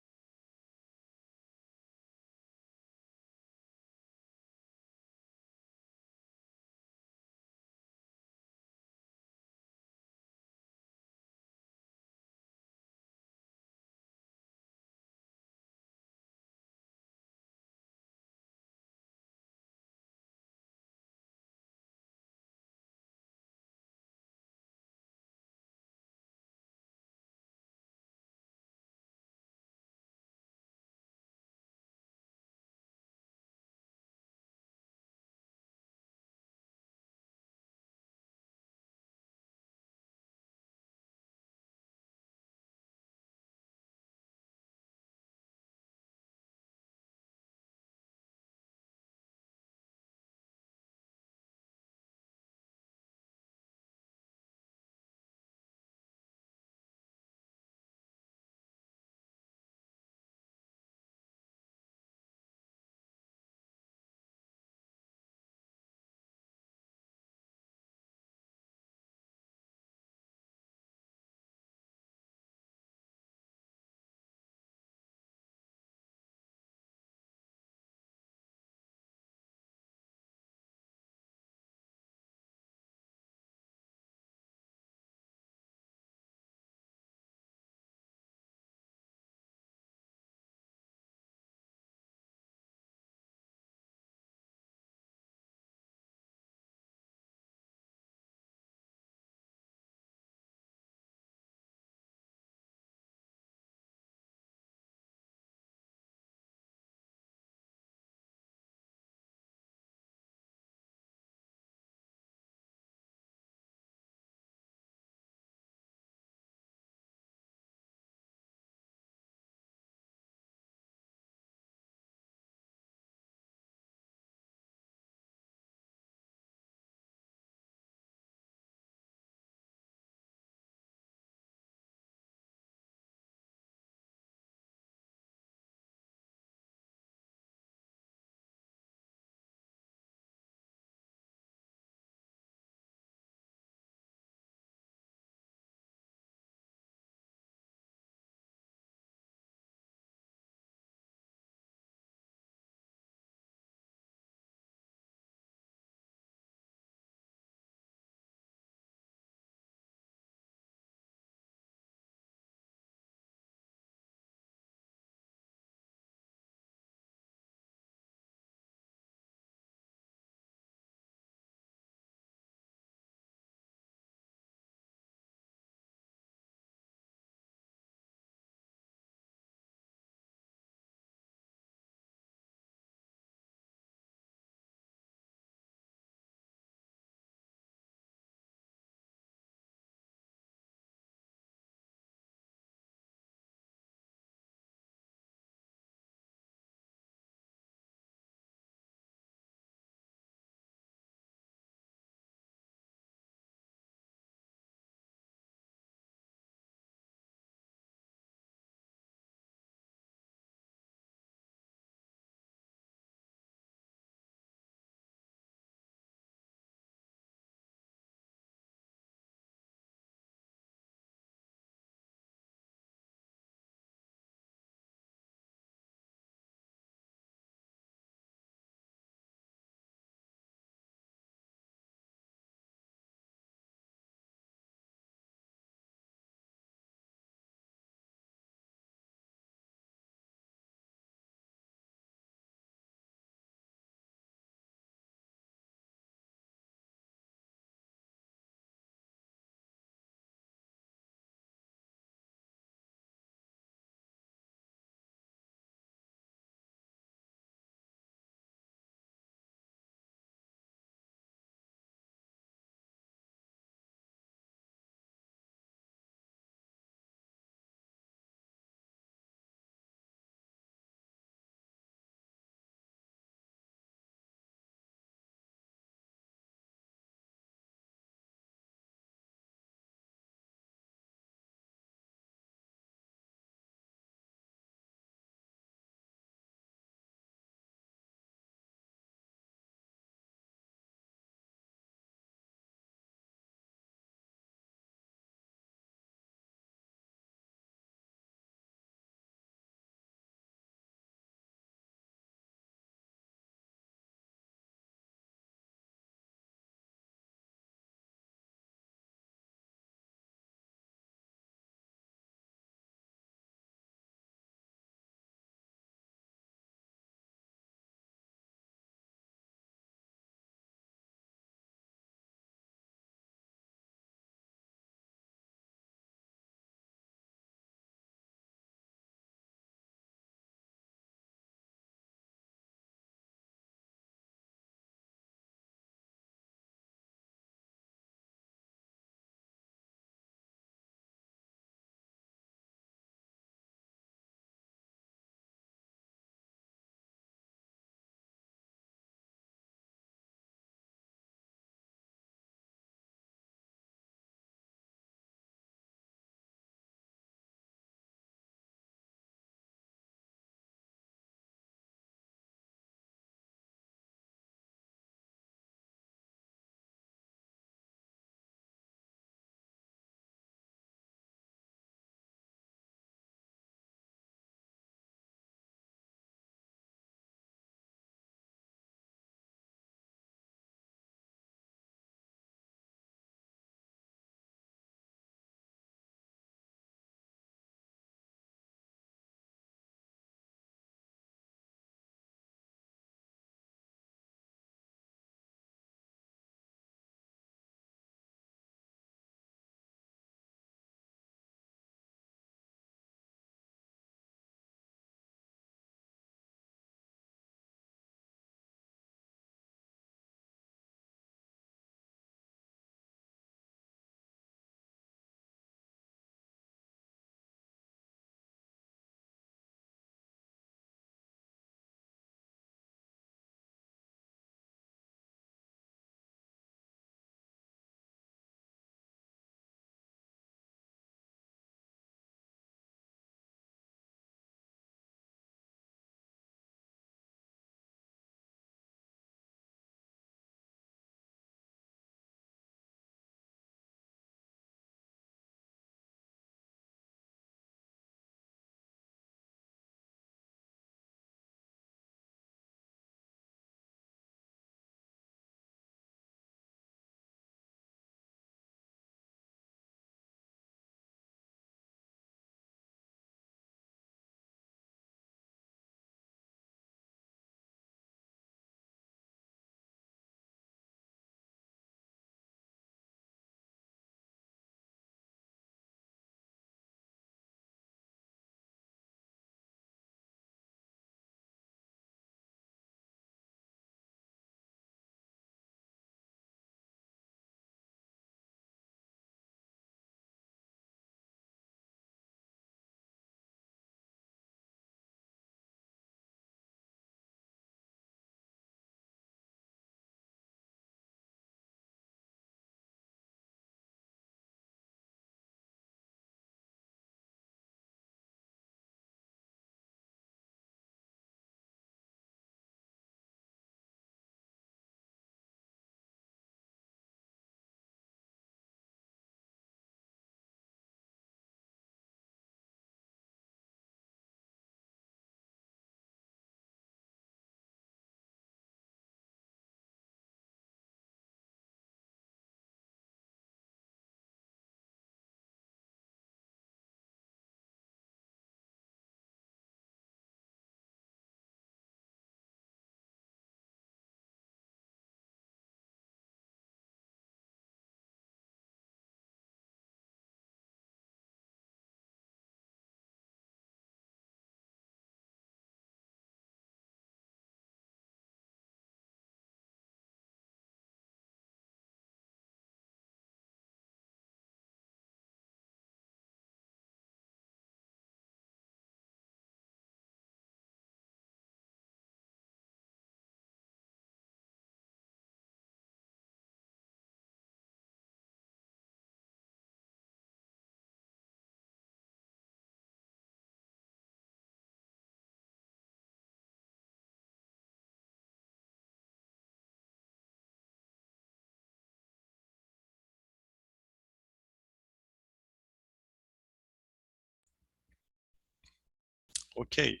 Okay.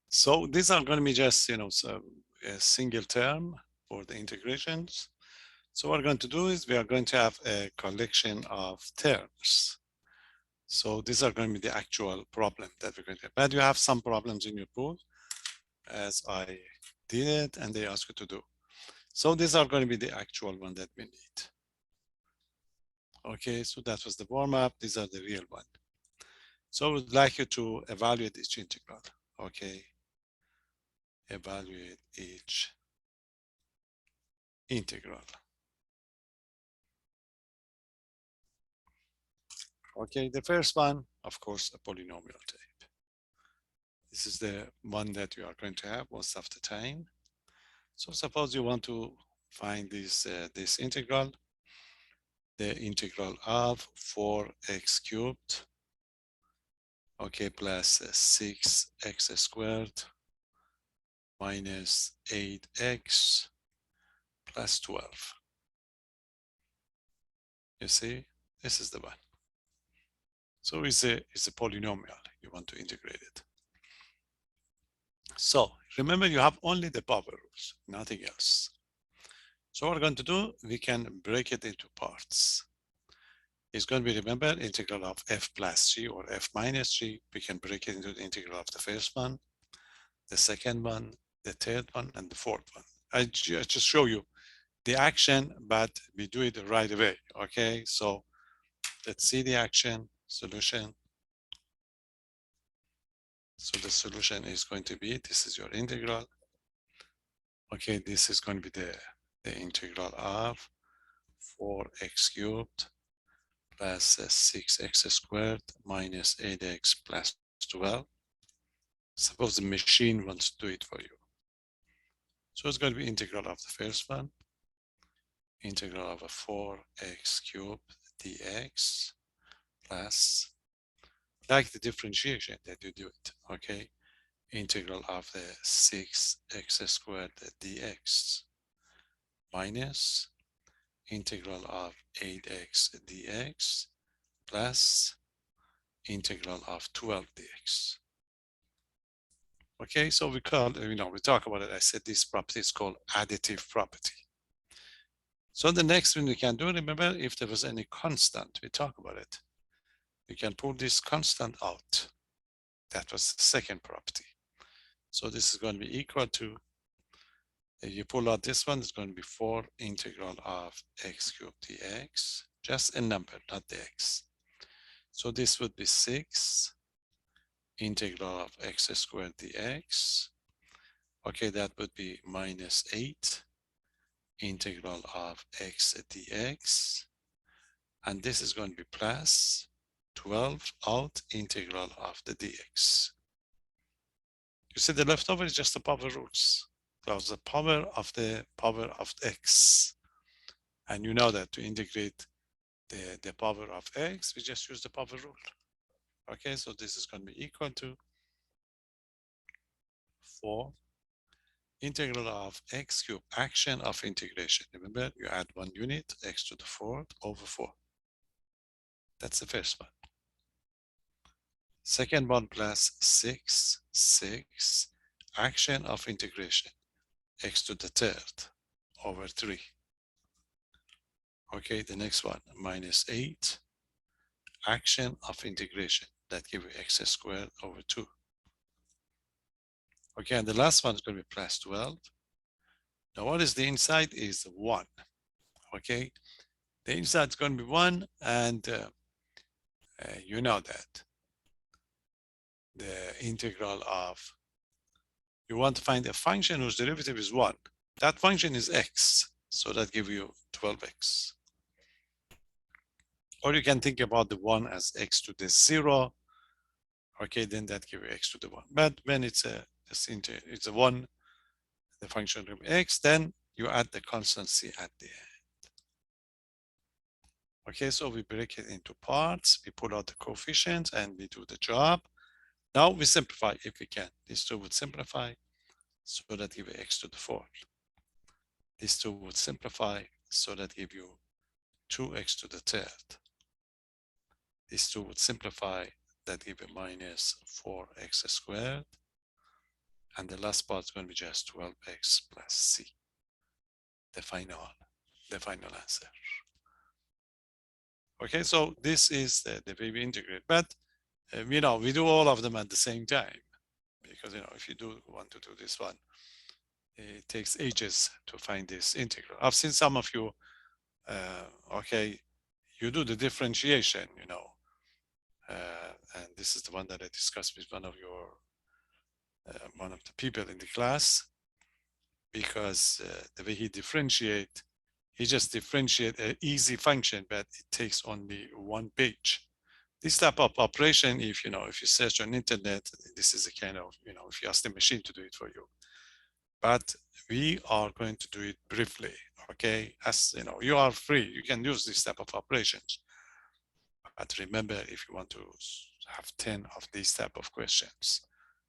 So these are going to be just, so a single term for the integrations. So what we're going to do is we are going to have a collection of terms. So these are going to be the actual problem that we're going to have. But you have some problems in your book as I did it and they ask you to do. So these are going to be the actual one that we need. Okay, so that was the warm up. These are the real one. So I would like you to evaluate each integral. Okay, evaluate each integral. Okay, the first one, of course, a polynomial type. This is the one that you are going to have most of the time. So suppose you want to find this integral, the integral of 4x cubed, okay, plus 6x squared minus 8x plus 12. You see, this is the one. So it's a polynomial. You want to integrate it. So remember, you have only the power rules, nothing else. So what we're going to do, we can break it into parts. It's going to be, remember, integral of f plus g or f minus g. We can break it into the integral of the first one, the second one, the third one, and the fourth one. I just show you the action, but we do it right away, okay? So let's see the action, solution. So the solution is going to be, this is your integral. Okay, this is going to be the integral of 4x cubed plus 6x squared minus 8x plus 12. Suppose the machine wants to do it for you. So it's going to be integral of the first one, integral of a 4x cubed dx plus, like the differentiation that you do it, okay? Integral of the 6x squared dx minus integral of 8x dx plus integral of 12 dx. Okay, so we call, we talk about it. I said this property is called additive property. So the next thing we can do, remember, if there was any constant, we talk about it. We can pull this constant out. That was the second property. So this is going to be equal to, you pull out this one, it's going to be 4 integral of x cubed dx, just a number, not the x. So this would be 6 integral of x squared dx. Okay, that would be minus 8 integral of x dx. And this is going to be plus 12 out integral of the dx. You see the leftover is just the power roots. Because the power of x. And you know that to integrate the power of x, we just use the power rule. Okay, so this is going to be equal to 4 integral of x cubed, action of integration. Remember, you add 1 unit, x to the 4th over 4. That's the first one. Second one plus 6 action of integration, x to the 3rd over 3. Okay, the next one, minus 8 action of integration, that gives you x squared over 2. Okay, and the last one is going to be plus 12. Now what is the inside is 1. Okay, the inside is going to be 1, and you know that the integral of, you want to find a function whose derivative is 1. That function is x, so that gives you 12x. Or you can think about the 1 as x to the 0. Okay, then that gives you x to the 1. But when it's a 1, the function of x, then you add the constant c at the end. Okay, so we break it into parts, we pull out the coefficients, and we do the job. Now we simplify if we can. These two would simplify, so that give you x to the 4th. These two would simplify, so that give you 2x to the 3rd. These two would simplify, that give you minus 4x squared. And the last part is going to be just 12x plus c, the final answer. Okay, so this is the way we integrate, but you know, we do all of them at the same time, because you know, if you do want to do this one, it takes ages to find this integral. I've seen some of you, okay, you do the differentiation, you know, and this is the one that I discussed with one of the people in the class, because the way he differentiate, he just differentiate an easy function, but it takes only one page. This type of operation, if you know, if you search on internet, this is a kind of, you know, if you ask the machine to do it for you. But we are going to do it briefly, okay? As you know, you are free, you can use this type of operations. But remember, if you want to have 10 of these type of questions.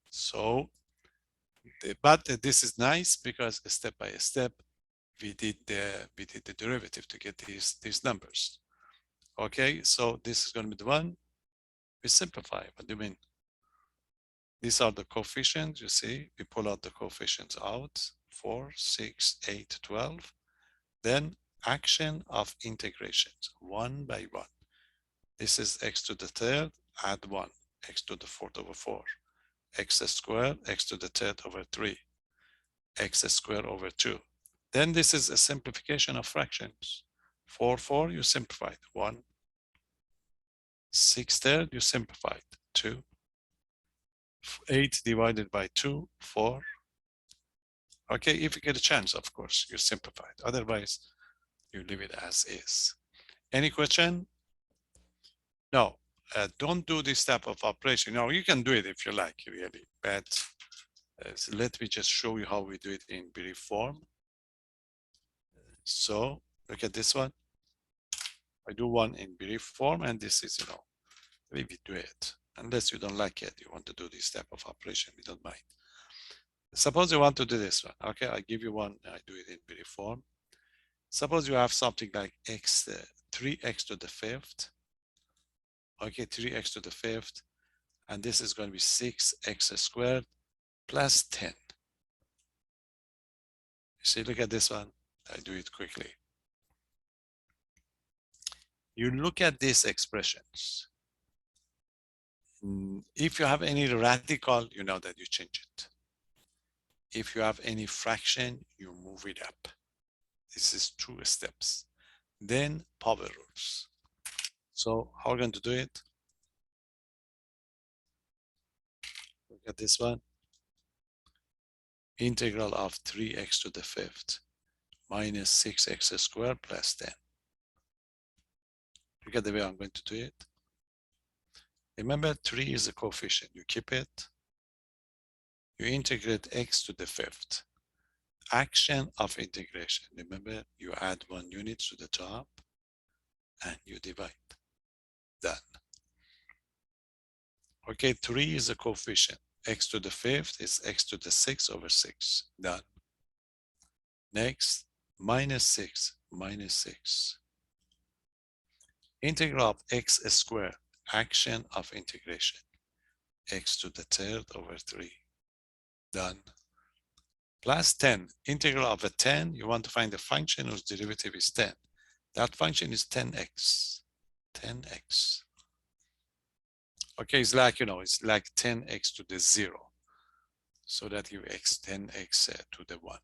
So, but this is nice because step by step, we did the derivative to get these numbers. Okay, so this is going to be the one. We simplify. What do you mean? These are the coefficients. You see, we pull out the coefficients out: 4, 6, 8, 12. Then action of integrations, one by one. This is x to the third, add 1, x to the fourth over 4, x squared, x to the third over 3, x squared over 2. Then this is a simplification of fractions. 4, 4, you simplified. 1, 6 third, you simplified. 2, 8 divided by 2, 4. Okay, if you get a chance, of course, you simplify it. Otherwise, you leave it as is. Any question? No, don't do this type of operation. No, you can do it if you like, really, but so let me just show you how we do it in brief form. So look at this one. I do one in brief form, and this is, you know, the way we do it. Unless you don't like it, you want to do this type of operation, we don't mind. Suppose you want to do this one. Okay, I give you one, I do it in brief form. Suppose you have something like 3x to the fifth. Okay, 3x to the fifth, and this is going to be 6x squared plus 10. You see, look at this one. I do it quickly. You look at these expressions. If you have any radical, you know that you change it. If you have any fraction, you move it up. This is 2 steps. Then power rules. So how are we going to do it? Look at this one. Integral of 3x to the fifth minus 6x squared plus 10. Look at the way I'm going to do it. Remember, 3 is a coefficient. You keep it. You integrate x to the fifth. Action of integration. Remember, you add 1 unit to the top and you divide. Done. Okay, 3 is a coefficient. X to the fifth is x to the 6 over 6. Done. Next, minus 6, minus 6. Integral of x squared. Action of integration. X to the third over 3. Done. Plus 10. Integral of a 10, you want to find the function whose derivative is 10. That function is 10x. 10x. Okay, it's like, you know, it's like 10x to the 0. So that you extend x to the 1.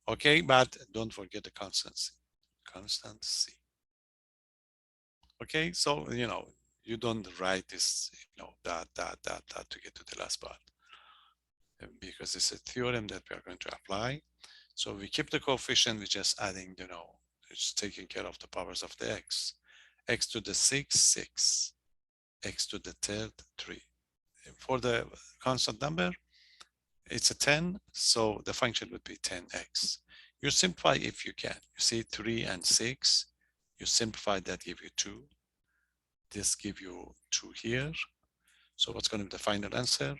Okay, but don't forget the constancy. Constancy. Okay, so, you know, you don't write this, you know, that to get to the last part. Because it's a theorem that we are going to apply. So we keep the coefficient, we're just adding, you know, it's taking care of the powers of the x. X to the 6, 6. X to the third, 3. For the constant number, it's a 10, so the function would be 10x. You simplify if you can. You see 3 and 6, you simplify, that give you 2. This give you 2 here. So what's going to be the final answer?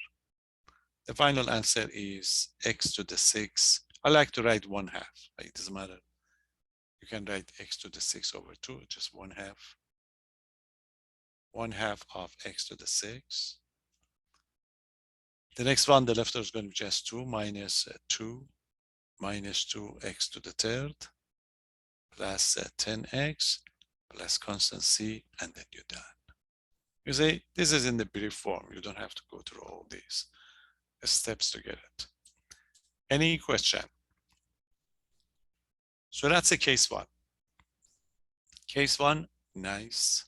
The final answer is x to the 6. I like to write 1/2. It doesn't matter. You can write x to the 6 over 2, just 1/2. 1/2 of x to the 6. The next one, the left is going to be just 2 minus 2 minus 2x to the third plus 10x plus constant c, and then you're done. You see, this is in the brief form. You don't have to go through all these steps to get it. Any question? So that's a case one. Case one, nice.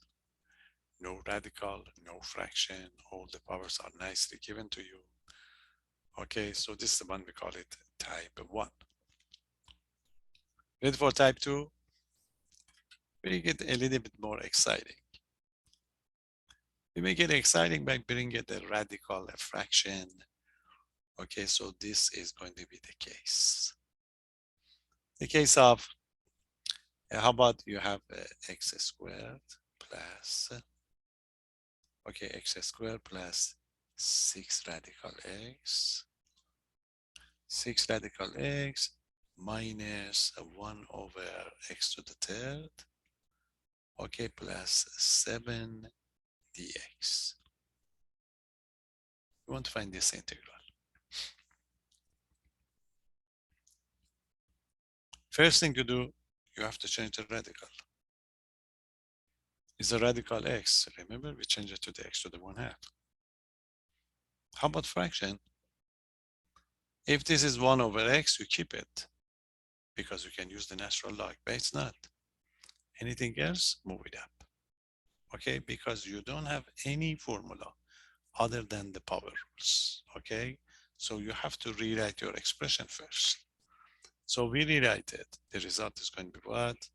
No radical, no fraction. All the powers are nicely given to you. Okay, so this is the one we call it type 1. Ready for type 2? We get a little bit more exciting. We make it exciting by bringing the radical fraction. Okay, so this is going to be the case. The case of, how about you have x squared plus, okay, x squared plus 6 radical x, 6 radical x minus 1 over x to the third, okay, plus 7 dx. We want to find this integral. First thing to do, you have to change the radical. Is a radical x. Remember, we change it to the x to the 1/2. How about fraction? If this is 1 over x, you keep it because you can use the natural log, but it's not. Anything else, move it up. Okay, because you don't have any formula other than the power rules. Okay, so you have to rewrite your expression first. So we rewrite it. The result is going to be what?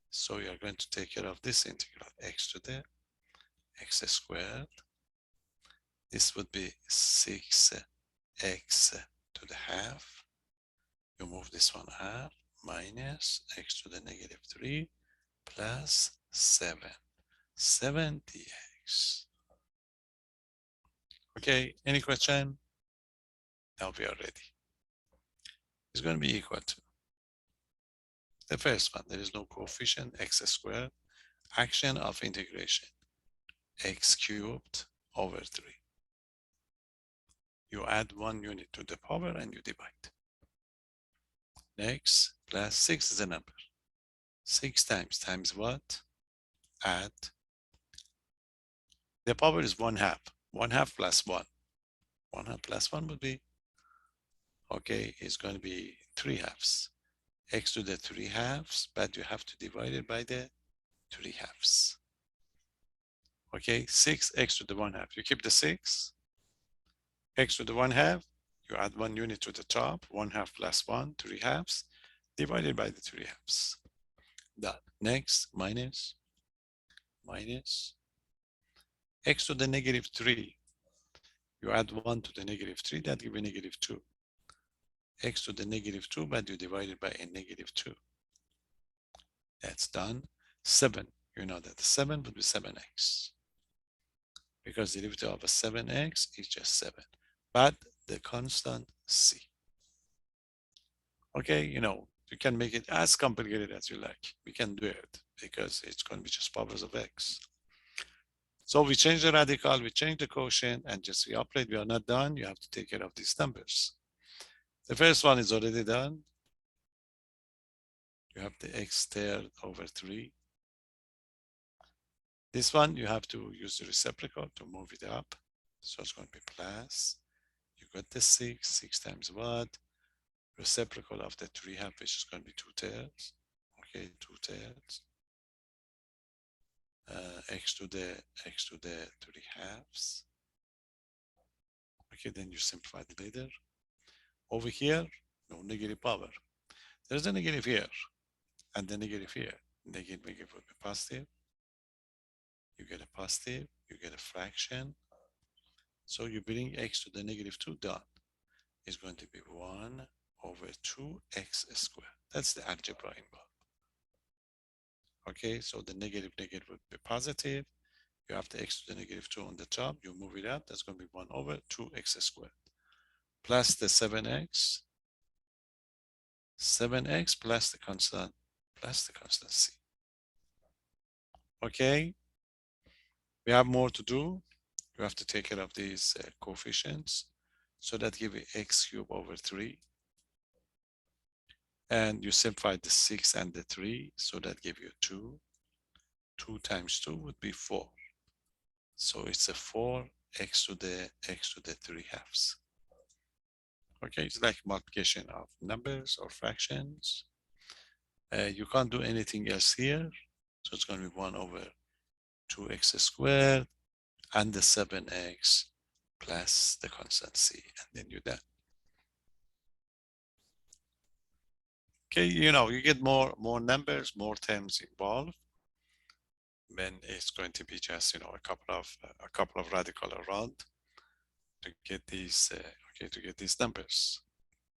So you are going to take care of this integral, x to the x squared. This would be 6x to the half. You move this one up, minus x to the negative 3 plus 7. 7 dx. Okay, any question? Now we are ready. It's going to be equal to the first one. There is no coefficient, x squared. Action of integration, x cubed over 3. You add 1 unit to the power and you divide. Next, plus 6 is a number. 6 times what? Add. The power is 1/2. 1/2 plus 1. 1/2 plus 1 would be, okay, it's going to be 3/2. X to the 3/2, but you have to divide it by the 3/2. Okay, 6x to the 1/2. You keep the 6. X to the 1/2. You add 1 unit to the top. 1/2 plus 1, 3/2, divided by the 3/2. Done. Next, minus x to the negative 3. You add 1 to the negative 3, that gives you negative 2. X to the negative 2, but you divide it by a negative 2. That's done. 7. You know that 7 would be 7x. Because the derivative of a 7x is just 7. But the constant c. Okay, you know, you can make it as complicated as you like. We can do it because it's going to be just powers of x. So we change the radical, we change the quotient, and just reoperate. We are not done. You have to take care of these numbers. The first one is already done. You have the x third over 3. This one, you have to use the reciprocal to move it up. So it's going to be plus. You got the 6 times what? Reciprocal of the 3/2, which is going to be 2/3. Okay, 2/3. X to the 3/2. Okay, then you simplify it later. Over here, no negative power. There's a negative here, and the negative here. Negative will be positive. You get a positive, you get a fraction. So you bring x to the negative 2 down. It's going to be 1 over 2x squared. That's the algebra involved. Okay, so the negative would be positive. You have the x to the negative 2 on the top. You move it up. That's going to be 1 over 2x squared. Plus the 7x. 7x plus the constant c. Okay. We have more to do. You have to take care of these coefficients. So that give you x cubed over 3. And you simplify the 6 and the 3. So that give you 2. 2 times 2 would be 4. So it's a 4 x to the 3 halves. Okay, it's like multiplication of numbers or fractions. You can't do anything else here. So it's going to be 1 over 2x squared and the 7x plus the constant c, and then you're done. Okay, you get more numbers, more terms involved. Then it's going to be just a couple of radical around to get these numbers.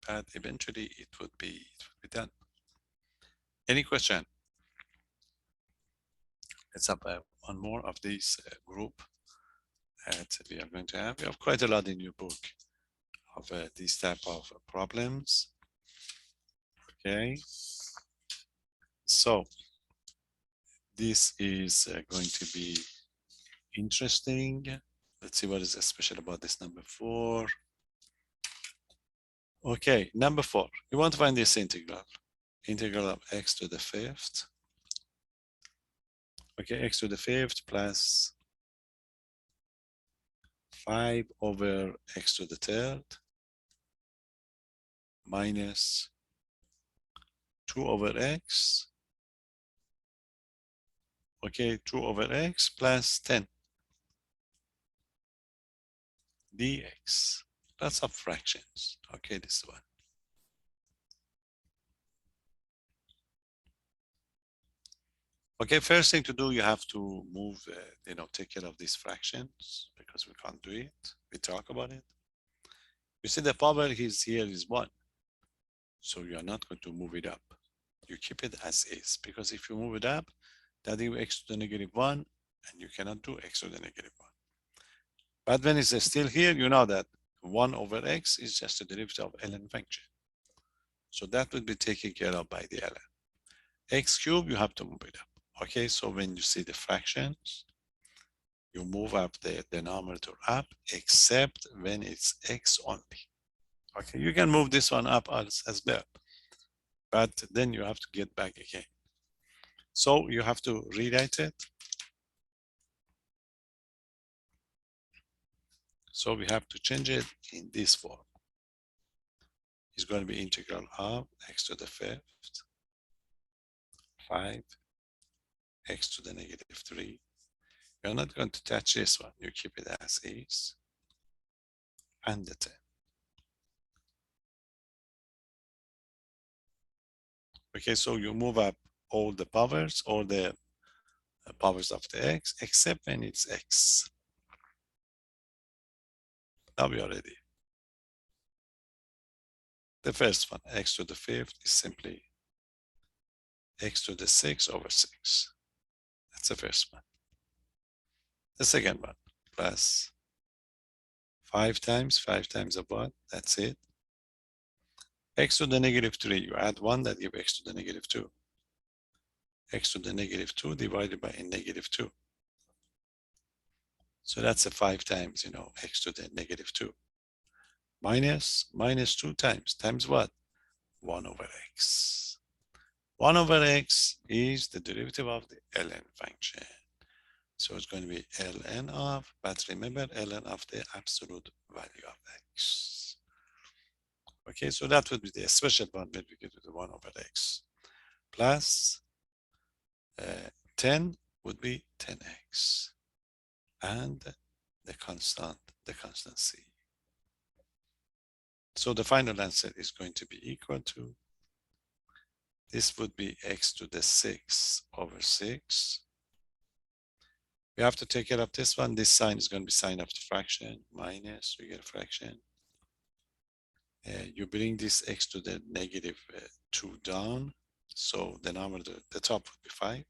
But eventually it would be done. Any question? Let's have one more of these group that we are going to have. We have quite a lot in your book of these type of problems. Okay, so this is going to be interesting. Let's see what is special about this number 4. Okay, number 4. You want to find this integral. Integral of x to the 5th. Okay, x to the 5th plus 5 over x to the 3rd minus 2 over x. Okay, 2 over x plus 10 dx. Lots of fractions. Okay, this one. Okay, first thing to do, you have to move, take care of these fractions because we can't do it. We talk about it. You see the power is here is 1. So you are not going to move it up. You keep it as is, because if you move it up, that is x to the negative 1, and you cannot do x to the negative 1. But when it's still here, you know that 1 over x is just a derivative of ln function. So that would be taken care of by the ln. X cubed, you have to move it up. Okay, so when you see the fractions, you move up the denominator up, except when it's x only. Okay, you can move this one up as well, but then you have to get back again. So you have to rewrite it. So we have to change it in this form. It's going to be integral of x to the 5th, 5, x to the negative 3. You're not going to touch this one. You keep it as is, and the 10. Okay, so you move up all the powers, all the powers of the x, except when it's x. Now we are ready. The first one, x to the 5th, is simply x to the 6 over 6. That's the first one. The second one, plus 5 times of what? That's it. X to the negative 3, you add 1, that gives x to the negative 2. X to the negative 2 divided by negative 2. So that's a 5 times, x to the negative 2. Minus 2 times what? 1 over x. 1 over x is the derivative of the ln function. So it's going to be ln of, but remember ln of the absolute value of x. Okay, so that would be the special one when we get to the 1 over x. Plus 10 would be 10x. And the constant c. So the final answer is going to be equal to, this would be x to the 6 over 6. We have to take care of this one. This sign is going to be sign of the fraction, minus, we get a fraction. You bring this x to the negative 2 down. So the top would be 5.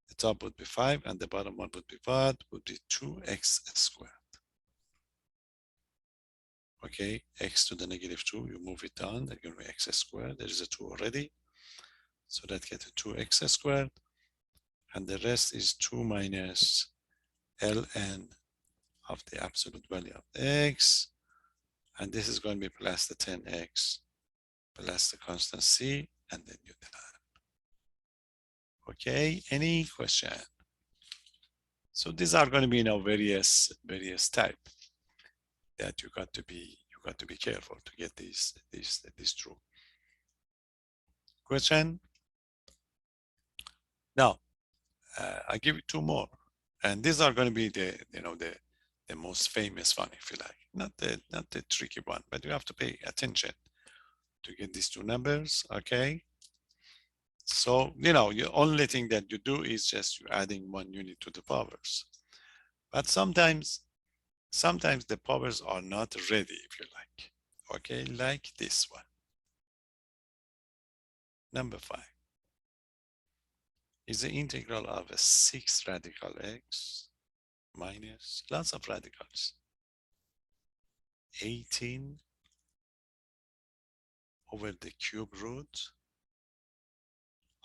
The top would be 5, and the bottom one would be what? Would be 2x squared. Okay, x to the negative 2, you move it down, that's going to be x squared. There is a 2 already. So that gets a 2x squared. and the rest is 2 minus ln of the absolute value of x, and this is going to be plus the 10x plus the constant c, and then you're done. Okay, any question? So these are going to be, you know, various type that you got to be careful to get these true. Question? Now, I give you two more, and these are going to be the, you know, the most famous one, if you like, not the tricky one, but you have to pay attention to get these two numbers. Okay. So, you know, the only thing that you do is just you're adding one unit to the powers, but sometimes the powers are not ready, if you like. Okay, like this one. Number 5 is the integral of a 6 radical x minus lots of radicals 18 over the cube root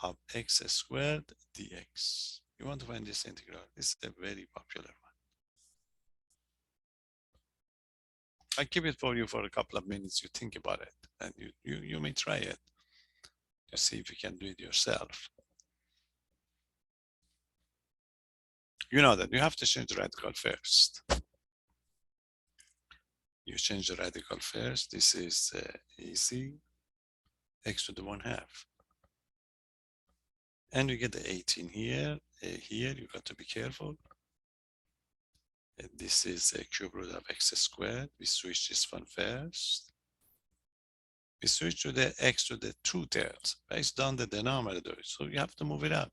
of x squared dx. You want to find this integral? This is a very popular one. I keep it for you for a couple of minutes. You think about it, and you may try it to see if you can do it yourself. You know that you have to change the radical first. You change the radical first. This is easy. X to the 1/2. And you get the 18 here. Here you got to be careful. This is a cube root of x squared. We switch this one first. We switch to the x to the 2/3 based on the denominator. So you have to move it up.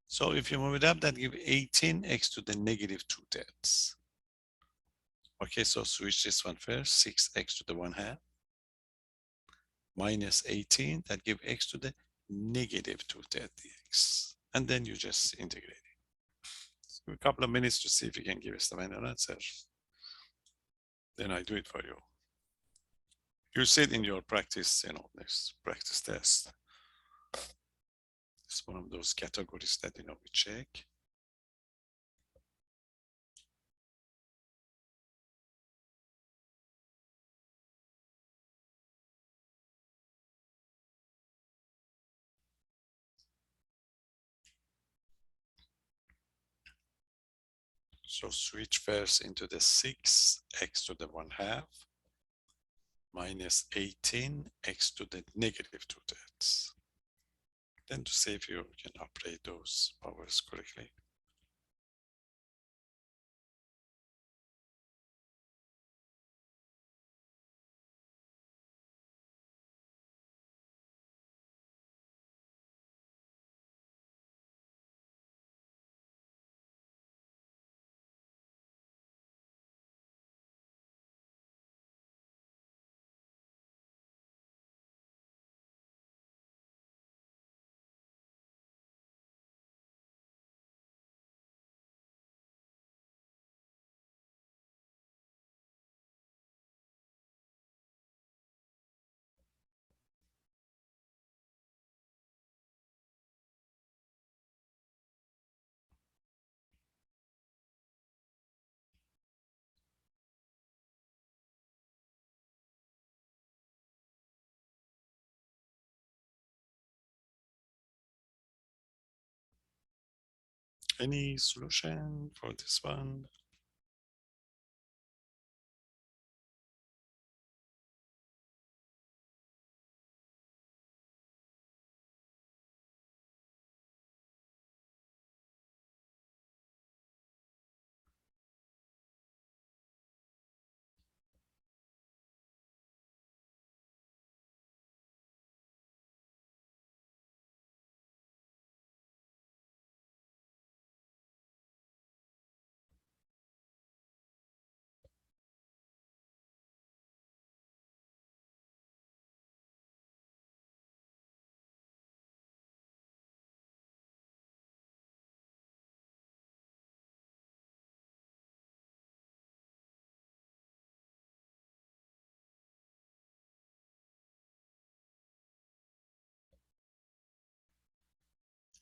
So if you move it up, that gives 18x to the negative 2/3. Okay, so switch this one first, 6x to the 1/2 minus 18, that gives x to the negative 2/3 dx. And then you just integrate it. So a couple of minutes to see if you can give us the final answer. Then I do it for you. You see it in your practice, you know, next practice test. It's one of those categories that, you know, we check. So switch first into the 6x to the 1/2 minus 18x to the negative 2/3. Then to see if you can operate those powers correctly. Any solution for this one?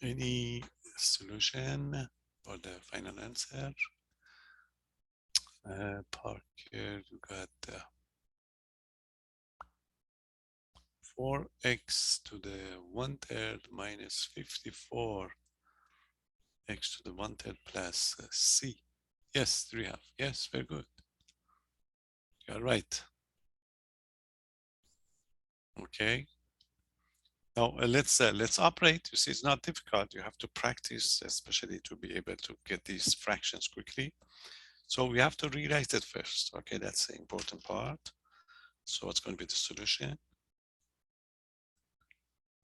Any solution for the final answer? Parker, you got 4x to the 1/3 minus 54 x to the 1/3 plus c. Yes, 3/2. Yes, very good. You're right. Okay. Now let's operate. You see, it's not difficult. You have to practice, especially to be able to get these fractions quickly. So we have to rewrite it first. Okay, that's the important part. So what's going to be the solution?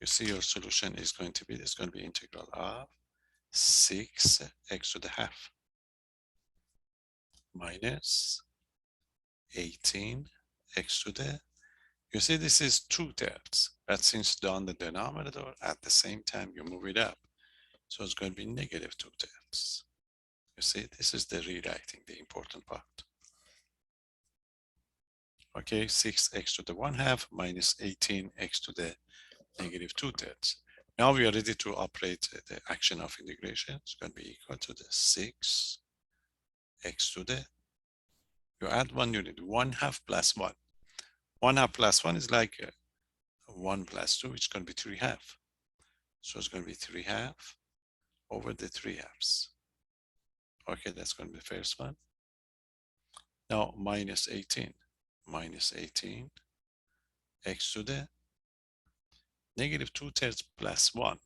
You see, your solution is going to be, it's going to be integral of 6x to the half minus 18x to the, you see, this is 2/3. But since it's on the denominator, at the same time, you move it up. So it's going to be negative 2/3. You see, this is the rewriting, the important part. Okay, 6x to the 1/2 minus 18x to the negative 2/3. Now we are ready to operate the action of integration. It's going to be equal to the 6x to the, you add 1 unit, 1/2 plus 1. 1/2 plus 1 is like 1 plus 2, which is going to be 3/2. So it's going to be 3/2 over the 3/2. Okay, that's going to be the first one. Now minus 18 x to the negative 2/3 plus 1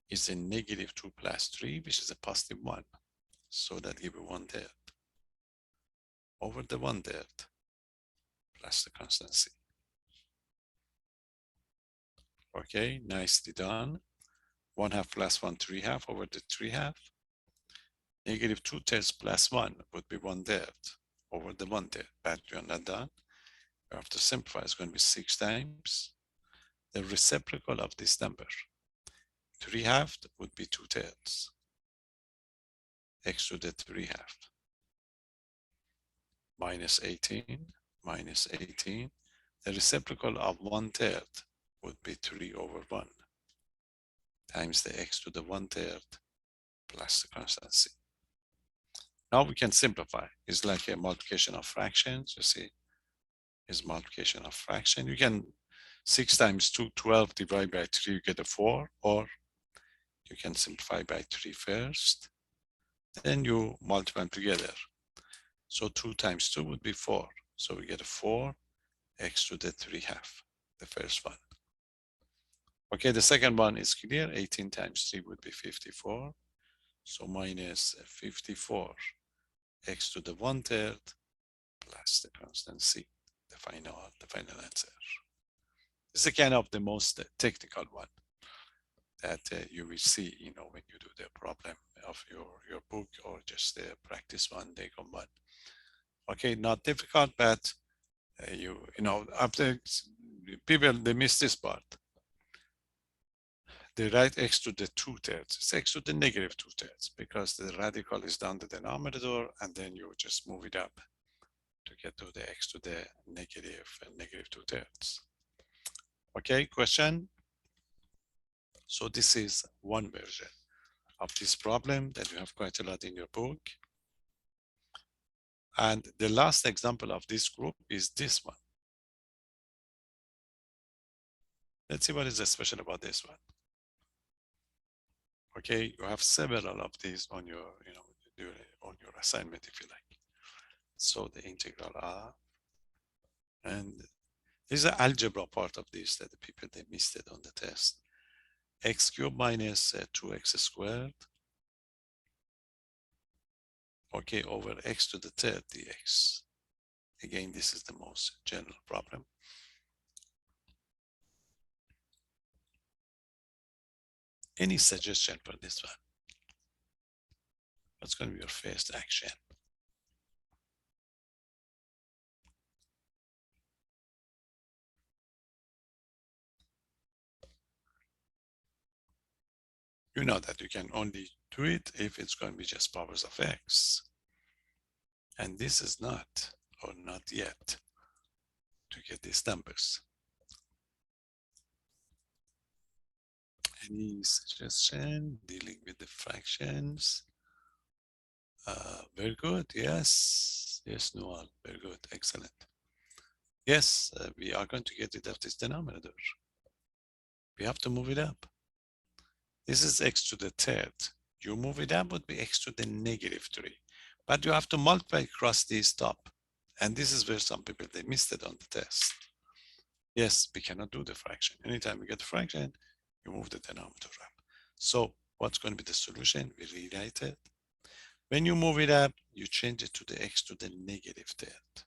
is a negative 2 plus 3, which is a positive 1. So that gives 1/3 over the 1/3 plus the constant c. Okay, nicely done. 1/2 plus 1, 3/2 over the 3/2. Negative 2/3 plus 1 would be 1/3 over the 1/3. But we are not done. We have to simplify. It's going to be 6 times the reciprocal of this number. 3/2 would be 2/3. X to the 3/2 minus 18 minus 18. The reciprocal of 1/3 would be 3 over 1 times the x to the 1/3 plus the constant c. Now we can simplify. It's like a multiplication of fractions. You see, is multiplication of fraction. You can 6 times 2, 12 divided by 3, you get a 4, or you can simplify by 3 first, then you multiply them together. So 2 times 2 would be 4. So we get a 4x to the 3/2, the first one. Okay, the second one is clear. 18 times 3 would be 54. So minus 54x to the 1/3 plus the constant c, the final answer. This is kind of the most technical one that you will see, when you do the problem of your book or just the practice one, take on one. Okay, not difficult, but after people, they miss this part. They write x to the 2/3. It's x to the negative 2/3 because the radical is down the denominator, and then you just move it up to get to the x to the negative 2/3. Okay, question? So this is one version of this problem that you have quite a lot in your book. And the last example of this group is this one. Let's see what is special about this one. Okay, you have several of these on your, on your assignment if you like. So the integral of, and this is the algebra part of this that the people, they missed it on the test. X cubed minus 2x squared, okay, over x to the 3rd dx. Again, this is the most general problem. Any suggestion for this one? What's going to be your first action? You know that you can only do it if it's going to be just powers of x. And this is not, or not yet, to get these numbers. Any suggestion dealing with the fractions? Very good. Yes. Yes, Noel. Very good. Excellent. Yes, we are going to get rid of this denominator. We have to move it up. This is x to the third. You move it up would be x to the -3. But you have to multiply across this top. And this is where some people, they missed it on the test. Yes, we cannot do the fraction. Anytime we get a fraction, you move the denominator up. So what's going to be the solution? We rewrite it. When you move it up, you change it to the x to the -3rd.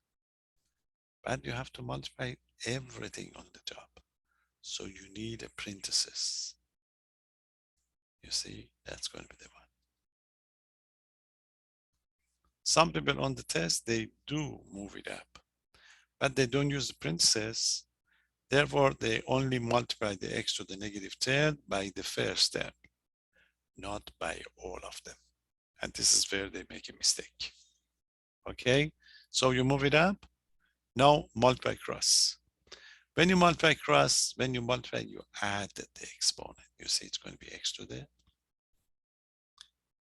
But you have to multiply everything on the top. So you need a parenthesis. You see, that's going to be the one. Some people on the test, they do move it up, but they don't use the parenthesis. Therefore, they only multiply the x to the -3rd by the first term, not by all of them. And this is where they make a mistake. Okay, so you move it up. Now multiply cross. When you multiply cross, you add the exponent. You see it's going to be x to the.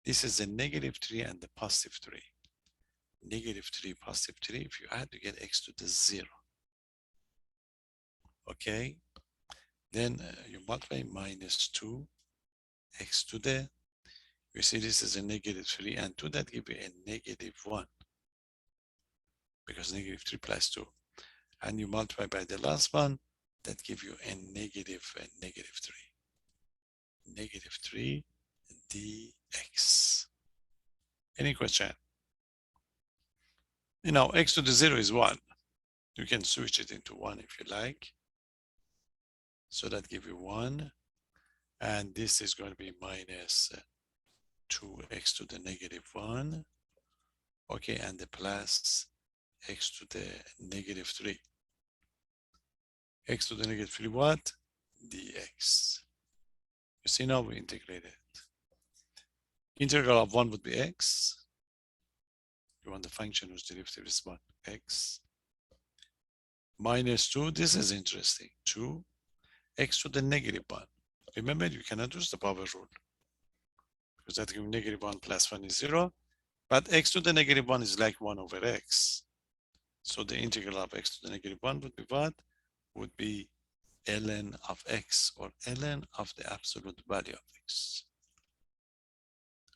This is the -3 and the +3. -3, +3. If you add, you get x to the 0. Okay, then you multiply -2 x to the. You see this is a -3 and 2, that give you a -1 because -3 plus 2, and you multiply by the last one, that give you a -3 dx. Any question? You know, x to the 0 is 1. You can switch it into 1 if you like. So that give you 1. And this is going to be minus 2x to the -1. Okay, and the plus x to the -3. X to the -3 what? Dx. You see now we integrate it. Integral of 1 would be x. You want the function whose derivative is what? X. Minus 2, this is interesting. 2 x to the -1. Remember, you cannot use the power rule because that gives -1 plus 1 is 0. But x to the -1 is like 1 over x. So the integral of x to the -1 would be what? Would be ln of x, or ln of the absolute value of x.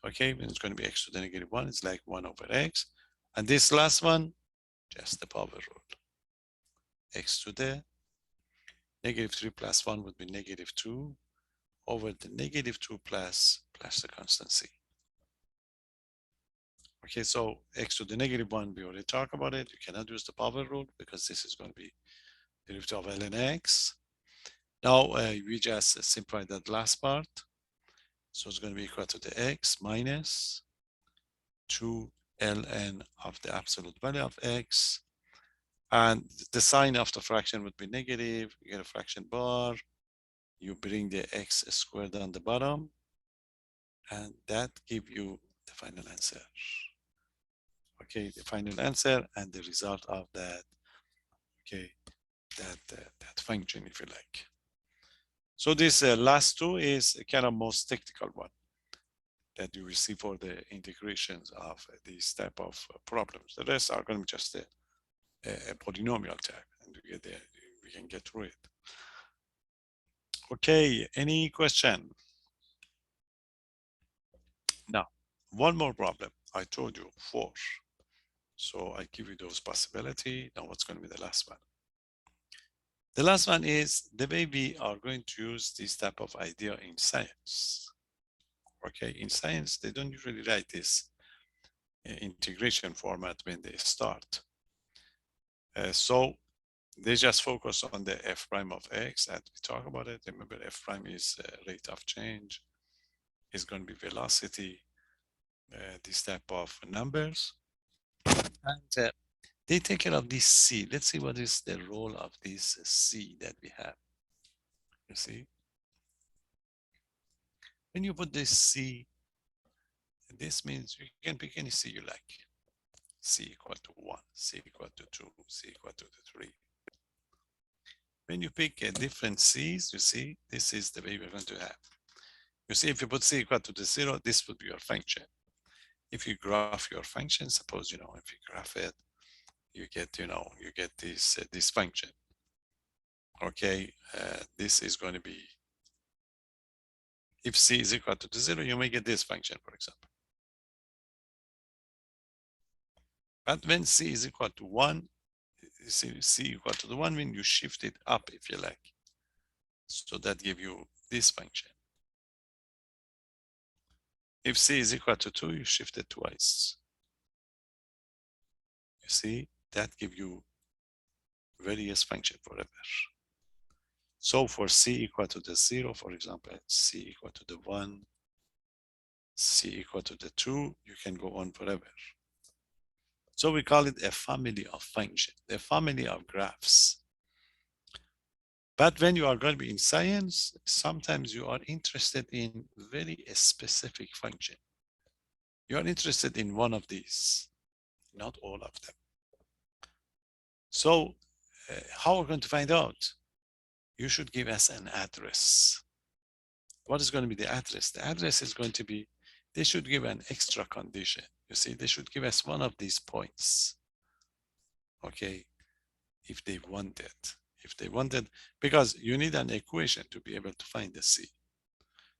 Okay, when it's going to be x to the -1, it's like 1 over x. And this last one, just the power rule. X to the -3 plus 1 would be -2 over the -2 plus the constant c. Okay, so x to the -1, we already talked about it. You cannot use the power rule because this is going to be derivative of ln x. Now we just simplify that last part. So it's going to be equal to the x minus 2 ln of the absolute value of x. And the sign of the fraction would be negative. You get a fraction bar. You bring the x squared on the bottom. And that give you the final answer. Okay, the final answer and the result of that. Okay, that function, if you like. So this last two is a kind of most technical one that you will see for the integrations of these type of problems. The rest are going to be just a polynomial type, and we can get through it. Okay, any question? Now, one more problem. I told you 4. So I give you those possibility. Now what's going to be the last one? The last one is the way we are going to use this type of idea in science. Okay, in science, they don't usually write this integration format when they start. So they just focus on the f prime of x, and we talk about it. Remember, f prime is rate of change, is going to be velocity, this type of numbers. And they take care of this c. Let's see what is the role of this c that we have. You see, when you put this c, this means you can pick any c you like. C equal to 1, C equal to 2, C equal to 3. When you pick a different C's, you see, this is the way we're going to have. You see, if you put C equal to the 0, this would be your function. If you graph your function, suppose, if you graph it, you get, you get this function. Okay, this is going to be, if C is equal to the 0, you may get this function, for example. But when C is equal to 1, C equal to the 1 when you shift it up, if you like. So that give you this function. If C is equal to 2, you shift it twice. You see, that give you various function forever. So for C equal to the 0, for example, C equal to the 1, C equal to the 2, you can go on forever. So we call it a family of functions, a family of graphs. But when you are going to be in science, sometimes you are interested in very specific function. You are interested in one of these, not all of them. So how are we going to find out? You should give us an address. What is going to be the address? The address is going to be, they should give an extra condition. You see, they should give us one of these points. Okay, if they wanted. If they wanted, because you need an equation to be able to find the C.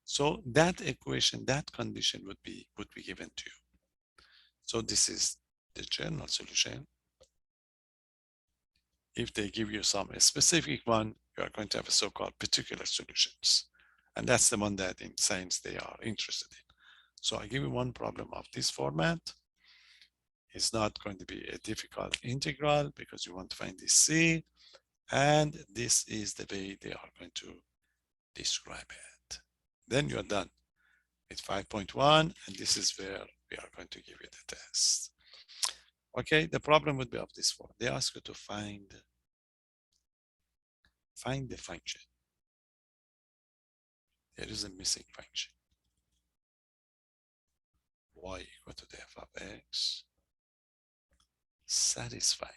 So that equation, that condition would be given to you. So this is the general solution. If they give you some specific one, you are going to have a so-called particular solutions. And that's the one that in science they are interested in. So I give you one problem of this format. It's not going to be a difficult integral because you want to find the C. And this is the way they are going to describe it. Then you're done with 5.1, and this is where we are going to give you the test. Okay, the problem would be of this form. They ask you to find the function. There is a missing function. Y equal to the f of x, satisfying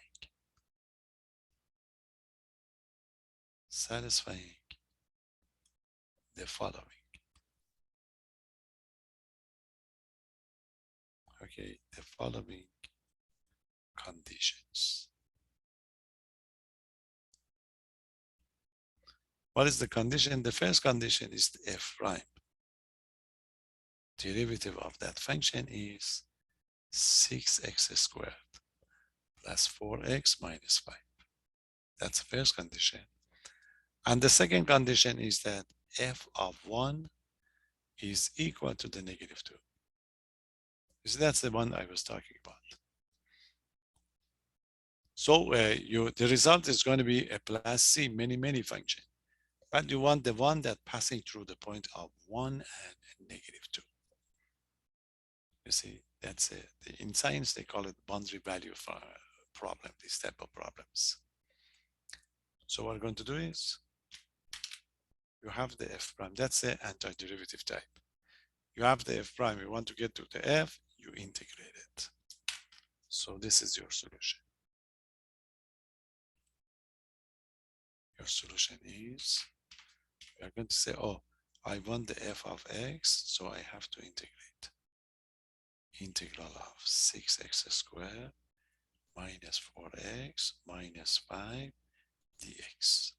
the following. Okay, the following conditions. What is the condition? The first condition is the f prime. Derivative of that function is 6x squared plus 4x minus 5. That's the first condition. And the second condition is that f of 1 is equal to the negative 2. You see, that's the one I was talking about. So the result is going to be a plus c, many function. But you want the one that passing through the point of 1 and negative 2. You see, that's it. In science, they call it boundary value for problem, these type of problems. So what we're going to do is, you have the f prime. That's the antiderivative type. You have the f prime. You want to get to the f, you integrate it. So this is your solution. Your solution is, we are going to say, oh, I want the f of x, so I have to integrate. Integral of 6x squared minus 4x minus 5 dx.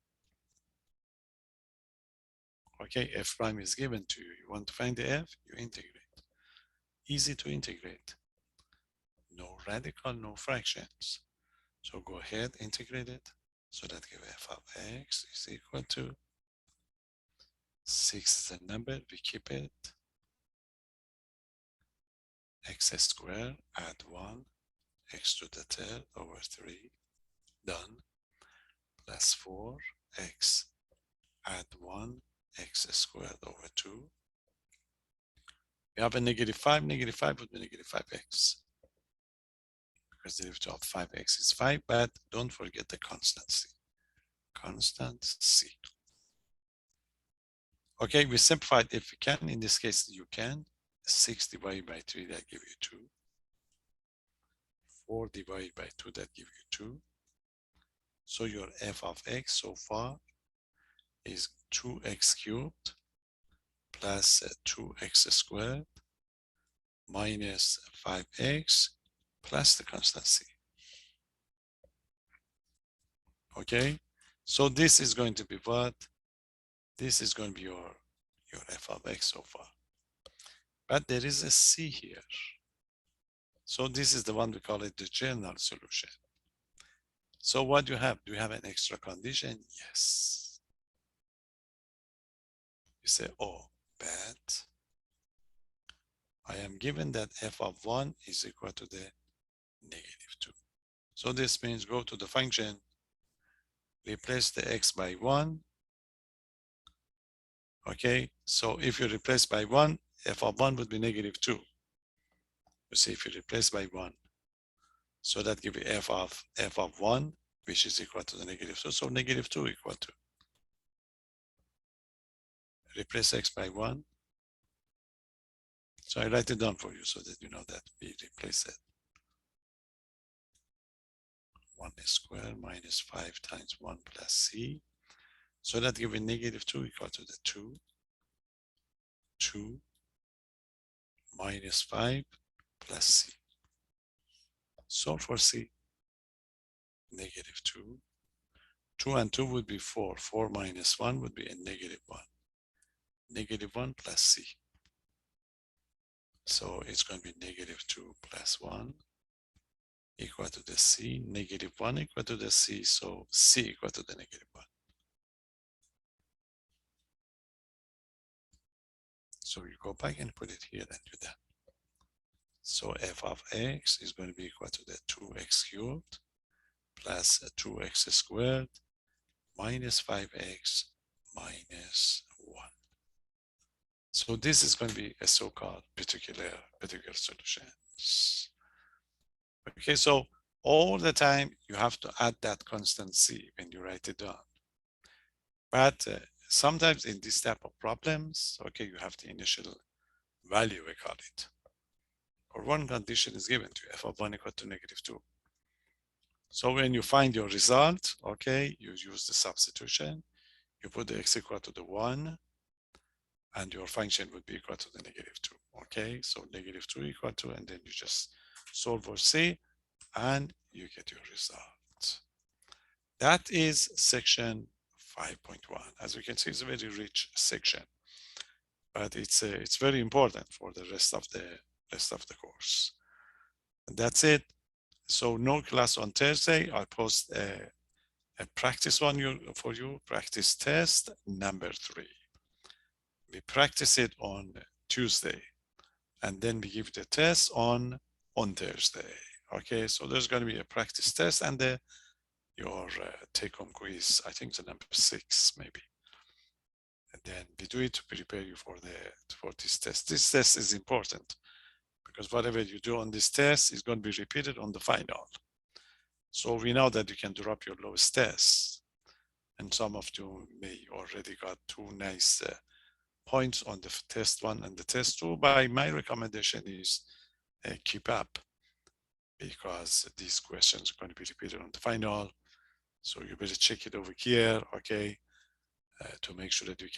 Okay, f prime is given to you. You want to find the f, you integrate. Easy to integrate. No radical, no fractions. So go ahead, integrate it. So that give f of x is equal to 6 is a number, we keep it. X squared, add 1, x to the third over 3, done. Plus 4x, add 1, x squared over 2. We have a negative 5 would be negative 5x. Because the derivative of 5x is 5, but don't forget the constant c. Constant c. Okay, we simplified if we can. In this case, you can. 6 divided by 3, that give you 2. 4 divided by 2, that give you 2. So your f of x so far is 2x cubed plus 2x squared minus 5x plus the constant c. Okay, so this is going to be what? This is going to be your f of x so far. But there is a c here. So this is the one we call it the general solution. So what do you have? Do you have an extra condition? Yes. You say, oh, but I am given that f of 1 is equal to the -2. So this means go to the function, replace the x by 1. Okay, so if you replace by 1, f of 1 would be -2. You see, if you replace by 1, so that gives you f of 1, which is equal to the -2. So -2 equal to, replace x by 1. So I write it down for you so that you know that we replace it. 1 squared minus 5 times 1 plus c. So that gives you -2 equal to the 2 minus 5 plus c. Solve for c. -2. 2 and 2 would be 4. 4 minus 1 would be a -1. -1 plus c. So it's going to be -2 plus 1 equal to the c. -1 equal to the c. So c equal to the -1. So you go back and put it here and do that. So f of x is going to be equal to the 2x cubed plus 2x squared minus 5x minus 1. So this is going to be a so-called particular solution. Okay, so all the time you have to add that constant c when you write it down. But sometimes in this type of problems, okay, you have the initial value, we call it. Or one condition is given to you, f of 1 equal to -2. So when you find your result, okay, you use the substitution, you put the x equal to the 1, and your function would be equal to the -2. Okay, so -2 equal to, and then you just solve for c, and you get your result. That is section 5.1. As you can see, it's a very rich section, but it's very important for the rest of the course. And that's it. So no class on Thursday. I'll post a practice one for you, practice test number 3. We practice it on Tuesday, and then we give the test on Thursday. Okay, so there's going to be a practice test and your take-home quiz. I think the number 6 maybe. And then we do it to prepare you for this test. This test is important because whatever you do on this test is going to be repeated on the final. So we know that you can drop your lowest test, and some of you may already got 2 nice points on the test 1 and the test 2. But my recommendation is keep up, because these questions are going to be repeated on the final. So you better check it over here, okay, to make sure that you